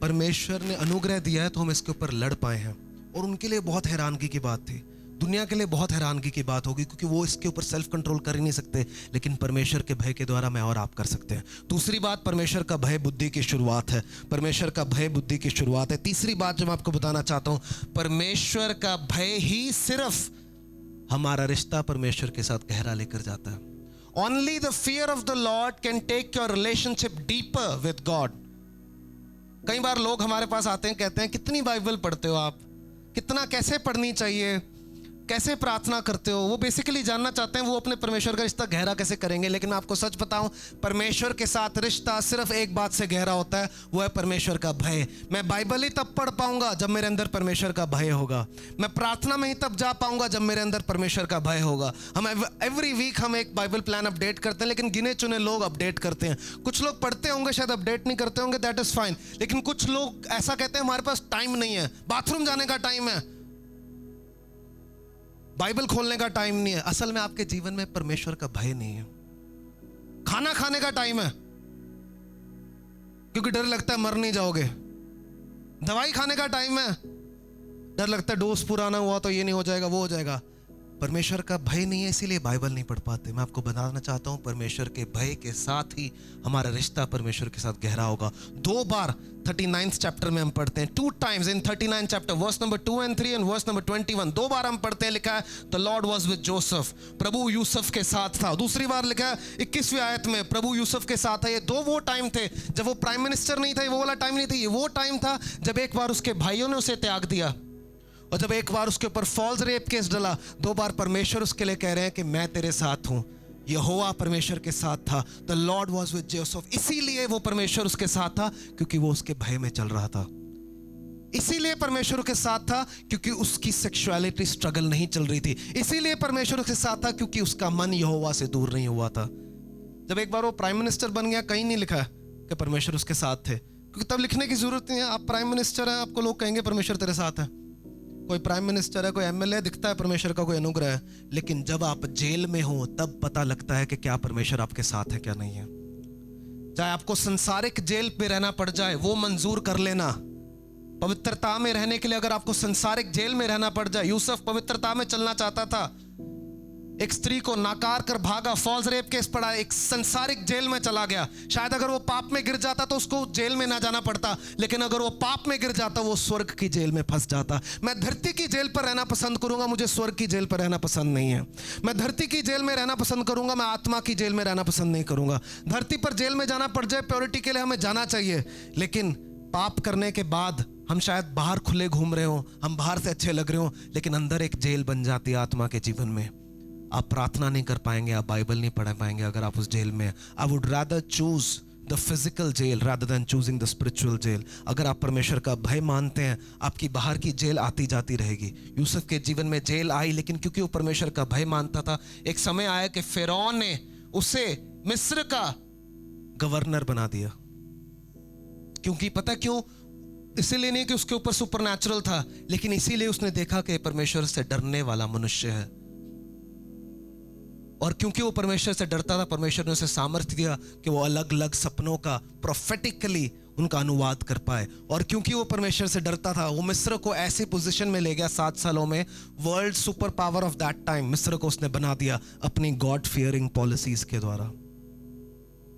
परमेश्वर ने अनुग्रह दिया है तो हम इसके ऊपर लड़ पाए हैं। और उनके लिए बहुत हैरानगी की बात थी, दुनिया के लिए बहुत हैरानगी की बात होगी क्योंकि वो इसके ऊपर सेल्फ कंट्रोल कर ही नहीं सकते, लेकिन परमेश्वर के भय के द्वारा मैं और आप कर सकते हैं। दूसरी बात, परमेश्वर का भय बुद्धि की शुरुआत है, परमेश्वर का भय बुद्धि की शुरुआत है। तीसरी बात जो मैं आपको बताना चाहता हूं, परमेश्वर का भय ही सिर्फ हमारा रिश्ता परमेश्वर के साथ गहरा लेकर जाता है। Only the fear of the Lord can take your relationship deeper with God. कई बार लोग हमारे पास आते हैं, कहते हैं कितनी बाइबल पढ़ते हो आप, कितना, कैसे पढ़नी चाहिए, कैसे प्रार्थना करते हो। वो बेसिकली जानना चाहते हैं वो अपने परमेश्वर का रिश्ता गहरा कैसे करेंगे। लेकिन मैं आपको सच बताऊं, परमेश्वर के साथ रिश्ता सिर्फ एक बात से गहरा होता है, वो है परमेश्वर का भय। मैं बाइबल ही तब पढ़ पाऊंगा जब मेरे अंदर परमेश्वर का भय होगा। मैं प्रार्थना में ही तब जा पाऊंगा जब मेरे अंदर परमेश्वर का भय होगा। हम एवरी वीक हम एक बाइबल प्लान अपडेट करते हैं, लेकिन गिने चुने लोग अपडेट करते हैं। कुछ लोग पढ़ते होंगे, शायद अपडेट नहीं करते होंगे, दैट इज फाइन। लेकिन कुछ लोग ऐसा कहते हैं हमारे पास टाइम नहीं है, बाथरूम जाने का टाइम है, बाइबल खोलने का टाइम नहीं है। असल में आपके जीवन में परमेश्वर का भय नहीं है। खाना खाने का टाइम है क्योंकि डर लगता है मर नहीं जाओगे। दवाई खाने का टाइम है, डर लगता है डोज पुराना हुआ तो ये नहीं हो जाएगा, वो हो जाएगा। परमेश्वर का भय नहीं है, इसीलिए बाइबल नहीं पढ़ पाते। मैं आपको बताना चाहता हूं, परमेश्वर के भय के साथ ही हमारा रिश्ता परमेश्वर के साथ गहरा होगा। 2 बार 39th चैप्टर में हम पढ़ते हैं, 2 times in 39th chapter, verse number 2 and 3 and verse number 21। 2 बार हम पढ़ते हैं, लिखा है the Lord was with Joseph, प्रभु यूसुफ के साथ था। दूसरी बार लिखा है 21वीं आयत में प्रभु यूसुफ के साथ है। ये वो टाइम थे जब वो प्राइम मिनिस्टर नहीं था, ये वो वाला टाइम नहीं था। ये वो टाइम था जब एक बार उसके भाइयों ने उसे त्याग दिया और जब एक बार उसके ऊपर फॉल्स रेप केस डला। 2 बार परमेश्वर उसके लिए कह रहे हैं कि मैं तेरे साथ हूं। यहोवा परमेश्वर के साथ था, the Lord was with Joseph. इसीलिए वो परमेश्वर उसके साथ था क्योंकि वो उसके भय में चल रहा था। इसीलिए परमेश्वर के साथ था क्योंकि उसकी सेक्सुअलिटी स्ट्रगल नहीं चल रही थी। इसीलिए परमेश्वर के साथ था क्योंकि उसका मन यहोवा से दूर नहीं हुआ था। जब एक बार वो प्राइम मिनिस्टर बन गया, कहीं नहीं लिखा कि परमेश्वर उसके साथ थे, क्योंकि तब लिखने की जरूरत नहीं है। आप प्राइम मिनिस्टर हैं, आपको लोग कहेंगे परमेश्वर तेरे साथ है। कोई प्राइम मिनिस्टर है, कोई एमएलए, दिखता है परमेश्वर का कोई अनुग्रह है। लेकिन जब आप जेल में हो तब पता लगता है कि क्या परमेश्वर आपके साथ है क्या नहीं है। चाहे आपको संसारिक जेल पे रहना पड़ जाए, वो मंजूर कर लेना। पवित्रता में रहने के लिए अगर आपको संसारिक जेल में रहना पड़ जाए, यूसुफ पवित्रता में चलना चाहता था, एक स्त्री को नाकार कर भागा, फॉल्स रेप केस पड़ा, एक संसारिक जेल में चला गया। शायद अगर वो पाप में गिर जाता तो उसको जेल में ना जाना पड़ता, लेकिन अगर वो पाप में गिर जाता वो स्वर्ग की जेल में फंस जाता। मैं धरती की जेल पर रहना पसंद करूंगा, मुझे स्वर्ग की जेल पर रहना पसंद नहीं है। मैं धरती की जेल में रहना पसंद करूंगा, मैं आत्मा की जेल में रहना पसंद नहीं करूंगा। धरती पर जेल में जाना पड़ जाए, प्योरिटी के लिए हमें जाना चाहिए, लेकिन पाप करने के बाद हम शायद बाहर खुले घूम रहे हो, हम बाहर से अच्छे लग रहे हो, लेकिन अंदर एक जेल बन जाती है आत्मा के जीवन में। आप प्रार्थना नहीं कर पाएंगे, आप बाइबल नहीं पढ़ पाएंगे अगर आप उस जेल में। I would rather choose the physical jail rather than choosing the spiritual jail. अगर आप परमेश्वर का भय मानते हैं, आपकी बाहर की जेल आती जाती रहेगी। यूसुफ के जीवन में जेल आई, लेकिन क्योंकि वो परमेश्वर का भय मानता था, एक समय आया कि फिरौन ने उसे मिस्र का गवर्नर बना दिया। क्योंकि पता क्यों? इसीलिए नहीं कि उसके ऊपर सुपरनैचुरल था, लेकिन इसीलिए उसने देखा कि परमेश्वर से डरने वाला मनुष्य है। और क्योंकि वो परमेश्वर से डरता था, परमेश्वर ने उसे सामर्थ्य दिया कि वो अलग अलग सपनों का प्रोफेटिकली उनका अनुवाद कर पाए। और क्योंकि वो परमेश्वर से डरता था, वो मिस्र को ऐसी पोजीशन में ले गया 7 सालों में, world super power of that time मिस्र को उसने बना दिया अपनी गॉड फियरिंग पॉलिसीज के द्वारा,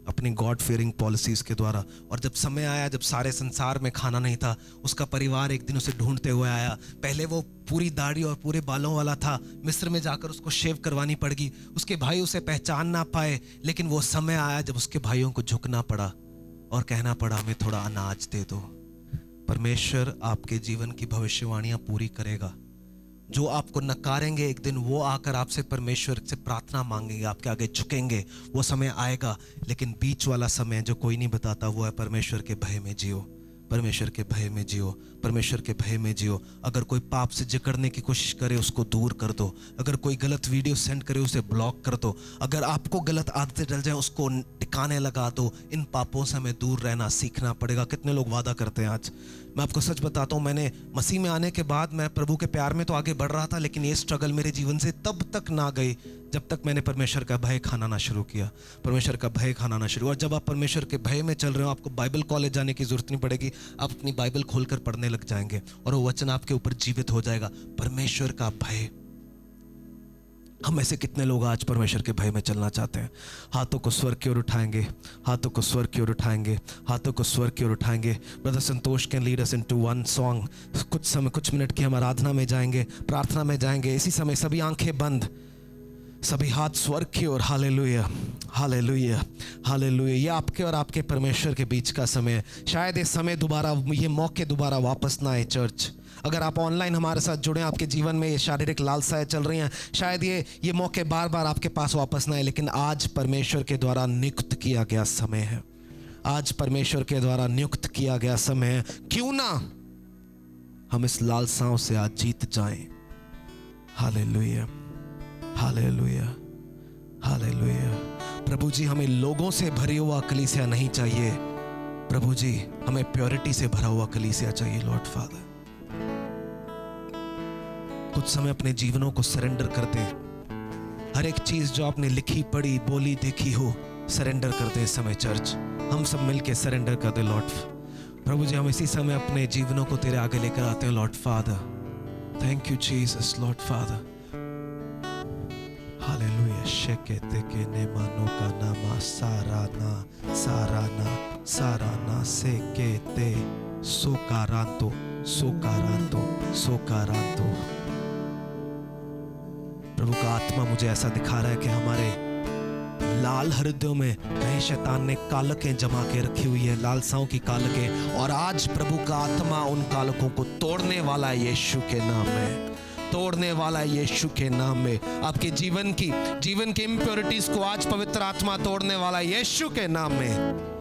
अपनी गॉड फियरिंग पॉलिसीज के द्वारा। और जब समय आया, जब सारे संसार में खाना नहीं था, उसका परिवार एक दिन उसे ढूंढते हुए आया। पहले वो पूरी दाढ़ी और पूरे बालों वाला था, मिस्र में जाकर उसको शेव करवानी पड़गी, उसके भाई उसे पहचान ना पाए। लेकिन वो समय आया जब उसके भाइयों को झुकना पड़ा और कहना पड़ा, हमें थोड़ा अनाज दे दो। परमेश्वर आपके जीवन की भविष्यवाणियां पूरी करेगा। जो आपको नकारेंगे, एक दिन वो आकर आपसे परमेश्वर से प्रार्थना मांगेंगे, आपके आगे झुकेंगे। वो समय आएगा, लेकिन बीच वाला समय जो कोई नहीं बताता, वो है परमेश्वर के भय में जियो, परमेश्वर के भय में जियो, परमेश्वर के भय में जियो। अगर कोई पाप से जकड़ने की कोशिश करे, उसको दूर कर दो। अगर कोई गलत वीडियो सेंड करे, उसे ब्लॉक कर दो। अगर आपको गलत आदतें डल जाए, उसको टिकाने लगा दो। इन पापों से हमें दूर रहना सीखना पड़ेगा। कितने लोग वादा करते हैं? आज मैं आपको सच बताता हूँ, मैंने मसीह में आने के बाद मैं प्रभु के प्यार में तो आगे बढ़ रहा था, लेकिन ये स्ट्रगल मेरे जीवन से तब तक ना गई जब तक मैंने परमेश्वर का भय खाना ना शुरू किया, परमेश्वर का भय खाना ना शुरू। और जब आप परमेश्वर के भय में चल रहे हो, आपको बाइबल कॉलेज जाने की जरूरत नहीं पड़ेगी, आप अपनी बाइबल खोलकर पढ़ने लग जाएंगे और वो वचन आपके ऊपर जीवित हो जाएगा। परमेश्वर का भय। हम ऐसे कितने लोग आज परमेश्वर के भय में चलना चाहते हैं? हाथों को स्वर्ग की ओर उठाएंगे, हाथों को स्वर्ग की ओर उठाएंगे, हाथों को स्वर्ग की ओर उठाएंगे। Brother Santosh can lead us into one song. कुछ समय, कुछ मिनट की हम आराधना में जाएंगे, प्रार्थना में जाएंगे। इसी समय सभी आंखें बंद, सभी हाथ स्वर्ग की ओर। Hallelujah, hallelujah, hallelujah. ये आपके और आपके परमेश्वर के बीच का समय है। शायद ये समय दोबारा, ये मौके दोबारा वापस ना आए। चर्च, अगर आप ऑनलाइन हमारे साथ जुड़े, आपके जीवन में ये शारीरिक लालसाएं चल रही हैं, शायद ये मौके बार बार आपके पास वापस ना आए, लेकिन आज परमेश्वर के द्वारा नियुक्त किया गया समय है। आज परमेश्वर के द्वारा नियुक्त किया गया समय है। क्यों ना हम इस लालसाओं से आज जीत जाएं। Hallelujah, hallelujah, hallelujah. प्रभु जी, हमें लोगों से भरी हुआ कलीसिया नहीं चाहिए। प्रभु जी, हमें प्योरिटी से भरा हुआ कलीसिया चाहिए। लॉर्ड फादर, कुछ समय अपने जीवनों को सरेंडर कर दे। हर एक चीज जो आपने लिखी, पढ़ी, बोली, देखी हो, सरेंडर कर दे इस समय। चर्च, हम सब मिलके सरेंडर कर दे। लॉर्ड प्रभु जी, हम इसी समय अपने जीवनों को तेरे आगे लेकर आते हैं। Lord Father, thank you Jesus. Lord Father, hallelujah. शेकेते के ने मानो का नामा साराना, साराना, साराना सेकेते सोकारांतो, सोकारांतो, सोकारांतो। प्रभु का आत्मा मुझे ऐसा दिखा रहा है कि हमारे लाल हृदयों में कहीं शैतान ने कालकें जमा के रखी हुई है, लालसाओं की कालकें। और आज प्रभु का आत्मा उन कालकों को तोड़ने वाला है यीशु के नाम में, तोड़ने वाला है यीशु के नाम में। आपके जीवन की इम्प्योरिटीज को आज पवित्र आत्मा तोड़ने वाला है यीशु के नाम में।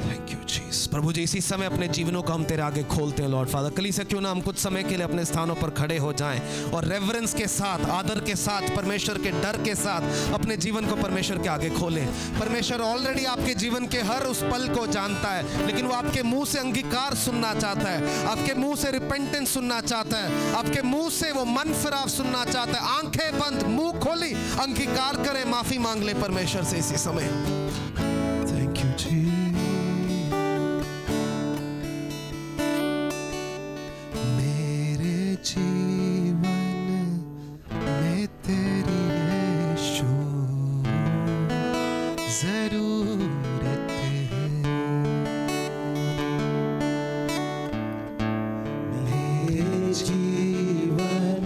Thank you Jesus. प्रभु जी, इसी समय अपने जीवनों को हम तेरे आगे खोलते हैं। लॉर्ड फादर, कलीसिया क्यों ना हम कुछ समय के लिए अपने स्थानों पर खड़े हो जाएं और रेवरेंस के साथ, आदर के साथ, परमेश्वर के डर के साथ अपने जीवन को परमेश्वर के आगे खोलें। परमेश्वर ऑलरेडी आपके जीवन के हर उस पल को जानता है, लेकिन वो आपके मुंह से अंगीकार सुनना चाहता है, आपके मुंह से रिपेंटेंस सुनना चाहता है, आपके मुंह से वो मन फिराव सुनना चाहता है। आंखें बंद, मुंह खोली, अंगीकार करें, माफी मांग ले परमेश्वर से इसी समय। थैंक यू जी। जीवन में तेरी यीशु जरूरत है। मेरे जीवन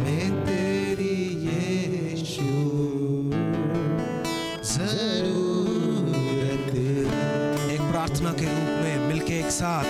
में तेरी यीशु जरूरत है। एक प्रार्थना के रूप में मिलके एक साथ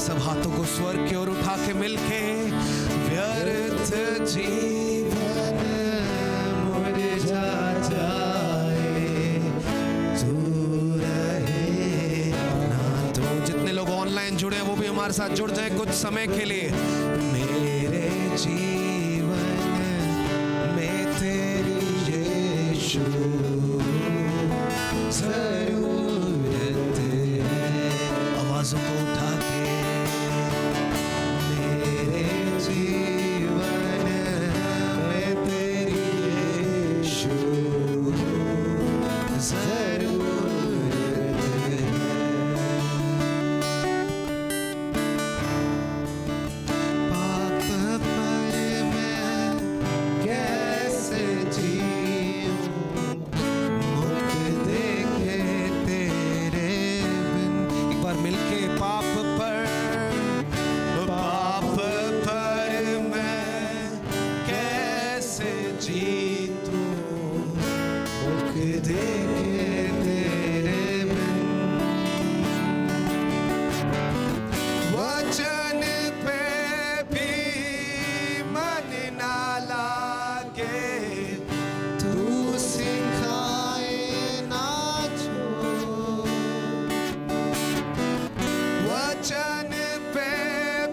सब हाथों को स्वर्ग की ओर उठा के मिलके, व्यर्थ जीवन मुरझा जाए, तू रहे ना तो। जितने लोग ऑनलाइन जुड़े हैं वो भी हमारे साथ जुड़ जाए कुछ समय के लिए। मेरे जीवन में तेरी यीशु जरूरत है। आवाजों को उठा के, मेरे जीवन में तेरी यीशु जरूरत है। पाप पर मैं कैसे जीऊं, मुक्त देखे तेरे बिन। एक बार मिलके, पाप पर मैं कैसे जीतूं, मुक्त देखे तेरे बिन। वचन पे भी मन ना लागे, तू सिखाए ना छोड़। वचन पे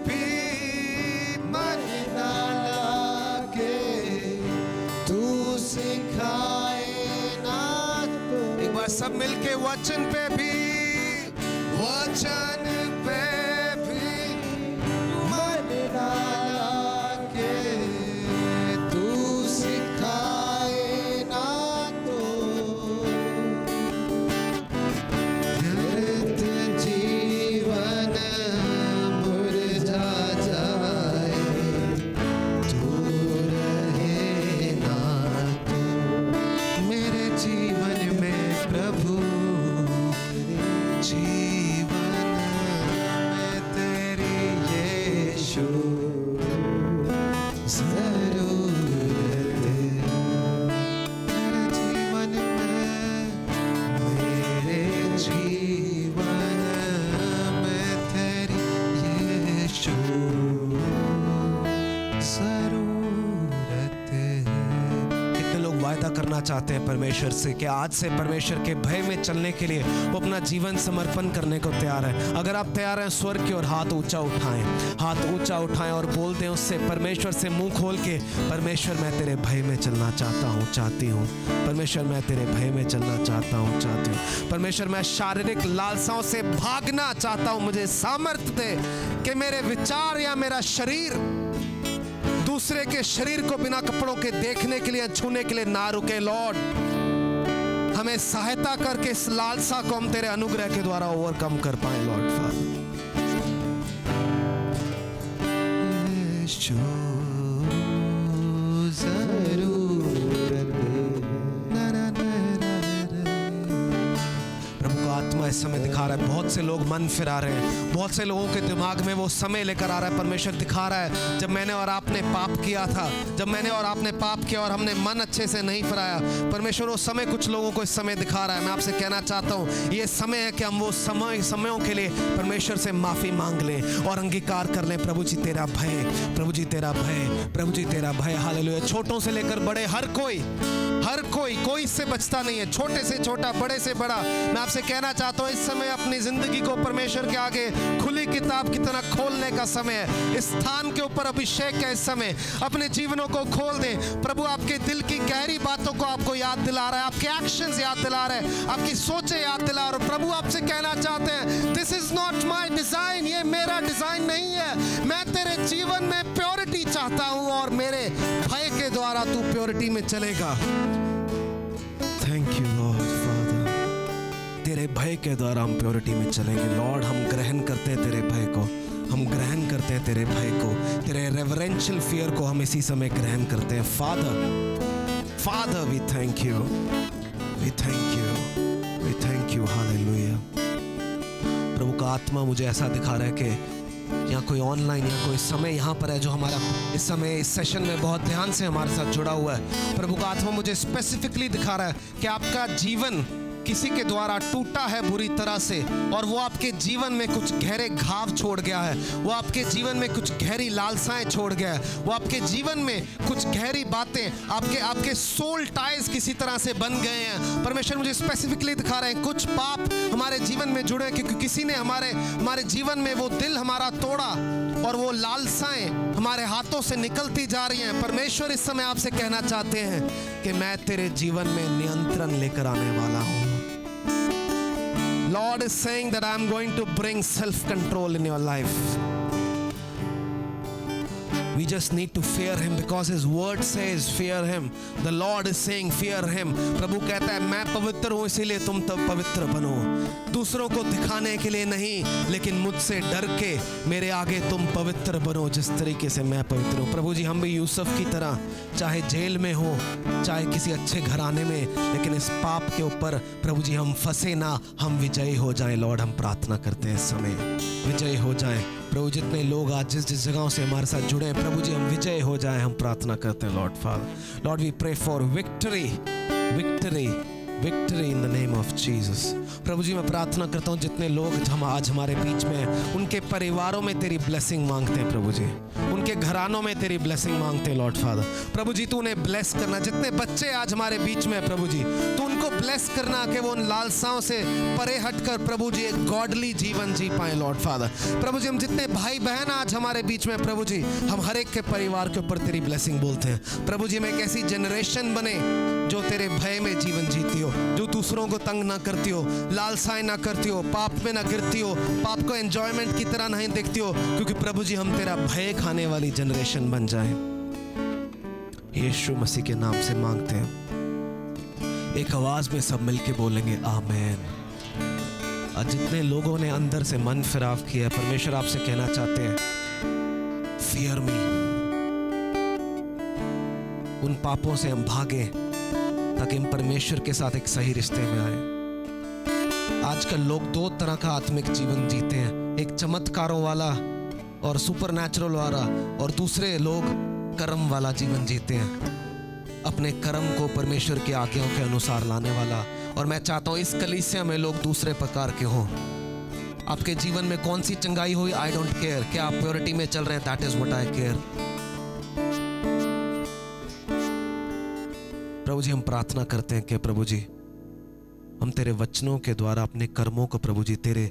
भी मन ना लागे, तू सिखाए ना छोड़। एक बार सब मिलके, वचन पे भी मन ना लागे, तू सिखाए ना तो। व्यर्थ जीवन मुरझा जाए, तू रहे ना तो। मेरे जीवन में प्रभु, जीवन में तेरी यीशु जरूरत है। मेरे जीवन में, मेरे जीवन में तेरी यीशु जरूरत है। कितने लोग वायदा करना चाहते हैं परमेश्वर से कि आज से परमेश्वर के भय में चलने के लिए वो अपना जीवन समर्पण करने को तैयार है? अगर आप तैयार हैं, स्वर्ग की ओर हाथ ऊंचा उठाएं, हाथ ऊंचा उठाएं और बोल दें उससे, परमेश्वर से मुंह खोल के, परमेश्वर मैं तेरे भय में चलना चाहता हूँ, चाहती हूँ। परमेश्वर मैं तेरे भय में चलना चाहता हूँ, चाहती हूँ। परमेश्वर मैं शारीरिक लालसाओं से भागना चाहता हूँ, मुझे सामर्थ्य दे कि मेरे विचार या मेरा शरीर दूसरे के शरीर को बिना कपड़ों के देखने के लिए, छूने के लिए ना रुके। लॉर्ड, हमें सहायता करके इस लालसा को हम तेरे अनुग्रह के द्वारा ओवरकम कर पाए। लॉर्ड फादर, आत्मा इस समय दिखा रहा है, बहुत से लोग मन फिरा रहे हैं, बहुत से लोगों के दिमाग में वो समय लेकर आ रहा है। परमेश्वर दिखा रहा है, जब मैंने और आपने पाप किया था, जब मैंने और आपने पाप किया और हमने मन अच्छे से नहीं फिराया, परमेश्वर वो समय कुछ लोगों को इस समय दिखा रहा है। मैं आपसे कहना चाहता हूँ, ये समय है कि हम वो समयों के लिए परमेश्वर से माफी मांग लें और अंगीकार कर लें। प्रभु जी तेरा भय, प्रभु जी तेरा भय, प्रभु जी तेरा भय। हालेलुया। छोटों से लेकर बड़े, हर कोई कोई इससे बचता नहीं है, छोटे से छोटा, बड़े से बड़ा। मैं आपसे कहना चाहता हूँ, इस समय अपनी जिंदगी को परमेश्वर के आगे खुली किताब की तरह खोलने का समय है। इस स्थान के ऊपर अभिषेक है। इस समय अपने जीवनों को खोल दें। प्रभु आपके दिल की गहरी बातों को आपको याद दिला रहा है, आपके एक्शंस याद दिला रहे हैं, आपकी सोचें याद दिला रहे हैं। प्रभु आपसे कहना चाहते हैं, this is not my design, ये मेरा डिजाइन नहीं है। मैं तेरे जीवन में प्योरिटी चाहता हूँ और मेरे भय के द्वारा तू प्योरिटी में चलेगा। थैंक यू लॉर्ड फादर, तेरे भय के द्वारा हम प्योरिटी में चलेंगे। लॉर्ड, हम ग्रहण करते हैं तेरे भय को, हम ग्रहण करते हैं तेरे भय को, तेरे रेवरेंशियल फियर को हम इसी समय ग्रहण करते हैं। Father we thank you, we thank you, we thank you. Hallelujah. प्रभु का आत्मा मुझे ऐसा दिखा रहा है कि या कोई ऑनलाइन या कोई समय यहाँ पर है जो हमारा इस समय इस सेशन में बहुत ध्यान से हमारे साथ जुड़ा हुआ है। प्रभु का आत्मा मुझे स्पेसिफिकली दिखा रहा है कि आपका जीवन किसी के द्वारा टूटा है बुरी तरह से और वो आपके जीवन में कुछ गहरे घाव छोड़ गया है, वो आपके जीवन में कुछ गहरी लालसाएं छोड़ गया है, वो आपके जीवन में कुछ गहरी बातें, आपके सोल टाइज किसी तरह से बन गए हैं। परमेश्वर मुझे स्पेसिफिकली दिखा रहे हैं कुछ पाप हमारे जीवन में जुड़े क्योंकि किसी ने हमारे जीवन में वो दिल हमारा तोड़ा और वो लालसाएं हमारे हाथों से निकलती जा रही हैं। परमेश्वर इस समय आपसे कहना चाहते हैं कि मैं तेरे जीवन में नियंत्रण लेकर आने वाला हूं। Lord is saying that I am going to bring self-control in your life. We just need to fear him because his word says fear him. The Lord is saying fear him. प्रभु कहता है मैं पवित्र हूँ इसीलिए तुम तब पवित्र बनो, दूसरों को दिखाने के लिए नहीं लेकिन मुझसे डर के मेरे आगे तुम पवित्र बनो जिस तरीके से मैं पवित्र हूँ। प्रभु जी हम भी यूसुफ की तरह चाहे जेल में हो चाहे किसी अच्छे घराने में, लेकिन इस पाप के ऊपर प्रभु जी हम फंसे ना, हम विजयी हो जाएं। लॉर्ड हम प्रार्थना करते हैं इस समय विजयी हो जाएं। प्रभु जितने लोग आज जिस जिस जगहों से हमारे साथ जुड़े हैं प्रभु जी हम विजय हो जाएं, हम प्रार्थना करते हैं। Lord Father, Lord we pray for victory in the name of Jesus. प्रभु जी मैं प्रार्थना करता हूँ जितने लोग हम आज हमारे बीच में हैं उनके परिवारों में तेरी ब्लेसिंग मांगते हैं प्रभु जी, उनके घरानों में तेरी ब्लेसिंग मांगते हैं। लॉर्ड फादर प्रभु जी तू उन्हें ब्लेस करना, जितने बच्चे आज हमारे बीच में है प्रभु जी तू उनको ब्लेस करना कि वो उन लालसाओं से परे हटकर प्रभु जी एक गॉडली जीवन जी पाए। लॉर्ड फादर प्रभु जी हम जितने भाई बहन आज हमारे बीच में प्रभु जी हम हर एक के परिवार के ऊपर तेरी ब्लेसिंग बोलते हैं। प्रभु जी में एक ऐसी जनरेशन बने जो तेरे भय में जीवन जीती हो, जो दूसरों को तंग ना करती हो, लालसाएं ना करती हो, पाप में ना गिरती हो, पाप को एंजॉयमेंट की तरह नहीं देखती हो, क्योंकि प्रभु जी हम तेरा भय खाने वाली जनरेशन बन जाए। यीशु मसीह के नाम से मांगते हैं, एक आवाज में सब मिलके बोलेंगे आमीन। आज जितने लोगों ने अंदर से मन फिराव किया परमेश्वर आपसे कहना चाहते हैं फियर मी, उन पापों से हम भागे ताकि हम परमेश्वर के साथ एक सही रिश्ते में आए। आजकल लोग दो तरह का आत्मिक जीवन जीते हैं, एक चमत्कारों वाला और सुपर नेचुरल वाला, और दूसरे लोग कर्म वाला जीवन जीते हैं, अपने कर्म को परमेश्वर की आज्ञाओं के अनुसार लाने वाला। और मैं चाहता हूँ इस कलीसिया में लोग दूसरे प्रकार के हों। आपके जीवन में कौन सी चंगाई हुई आई डोंट केयर, क्या आप प्योरिटी में चल रहे हैं that is what I care. प्रभु जी हम प्रार्थना करते हैं कि प्रभु जी हम तेरे वचनों के द्वारा अपने कर्मों को प्रभु जी तेरे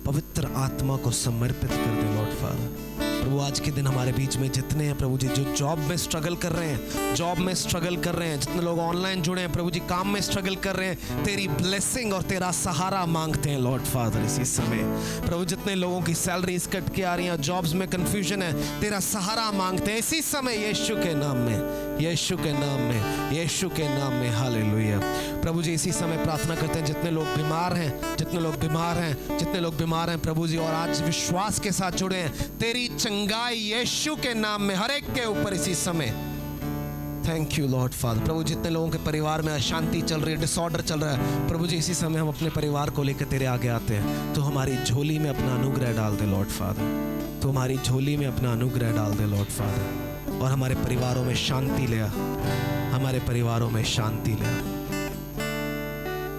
पवित्र आत्मा को समर्पित कर दे। लॉर्ड फादर प्रभु आज के दिन हमारे बीच में जितने हैं प्रभु जी जो जॉब में स्ट्रगल कर रहे हैं, जितने लोग ऑनलाइन जुड़े हैं प्रभु जी काम में स्ट्रगल कर रहे हैं, तेरी ब्लेसिंग और तेरा सहारा मांगते हैं। लॉर्ड फादर इसी समय प्रभु जितने लोगों की सैलरीज कट के आ रही हैं, जॉब्स में कंफ्यूजन है, तेरा सहारा मांगते हैं इसी समय यीशु के नाम में, यीशु के नाम में, यीशु के नाम में। हालेलुया। प्रभु जी इसी समय प्रार्थना करते हैं जितने लोग बीमार हैं, जितने लोग बीमार हैं प्रभु जी और आज विश्वास के साथ जुड़े हैं, तेरी चंगाई यीशु के नाम में हर एक के ऊपर इसी समय। Thank you Lord Father. प्रभु जितने लोगों के परिवार में अशांति चल रही है, डिसऑर्डर चल रहा है प्रभु जी इसी समय हम अपने परिवार को लेकर तेरे आगे आते हैं, तो हमारी झोली में अपना अनुग्रह डाल दे लॉर्ड फादर, तो हमारी झोली में अपना अनुग्रह डाल दे लॉर्ड फादर, और हमारे परिवारों में शांति ले आ, हमारे परिवारों में शांति ले आ,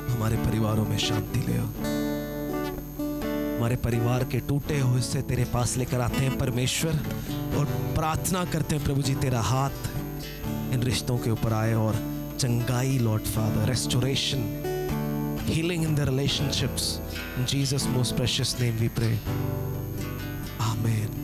हमारे परिवारों में शांति ले आ। हमारे परिवार के टूटे हुए हिस्से तेरे पास लेकर आते हैं परमेश्वर, और प्रार्थना करते हैं प्रभु जी तेरा हाथ इन रिश्तों के ऊपर आए और चंगाई Lord Father, restoration, healing in the relationships, in Jesus most precious name we pray, आमीन।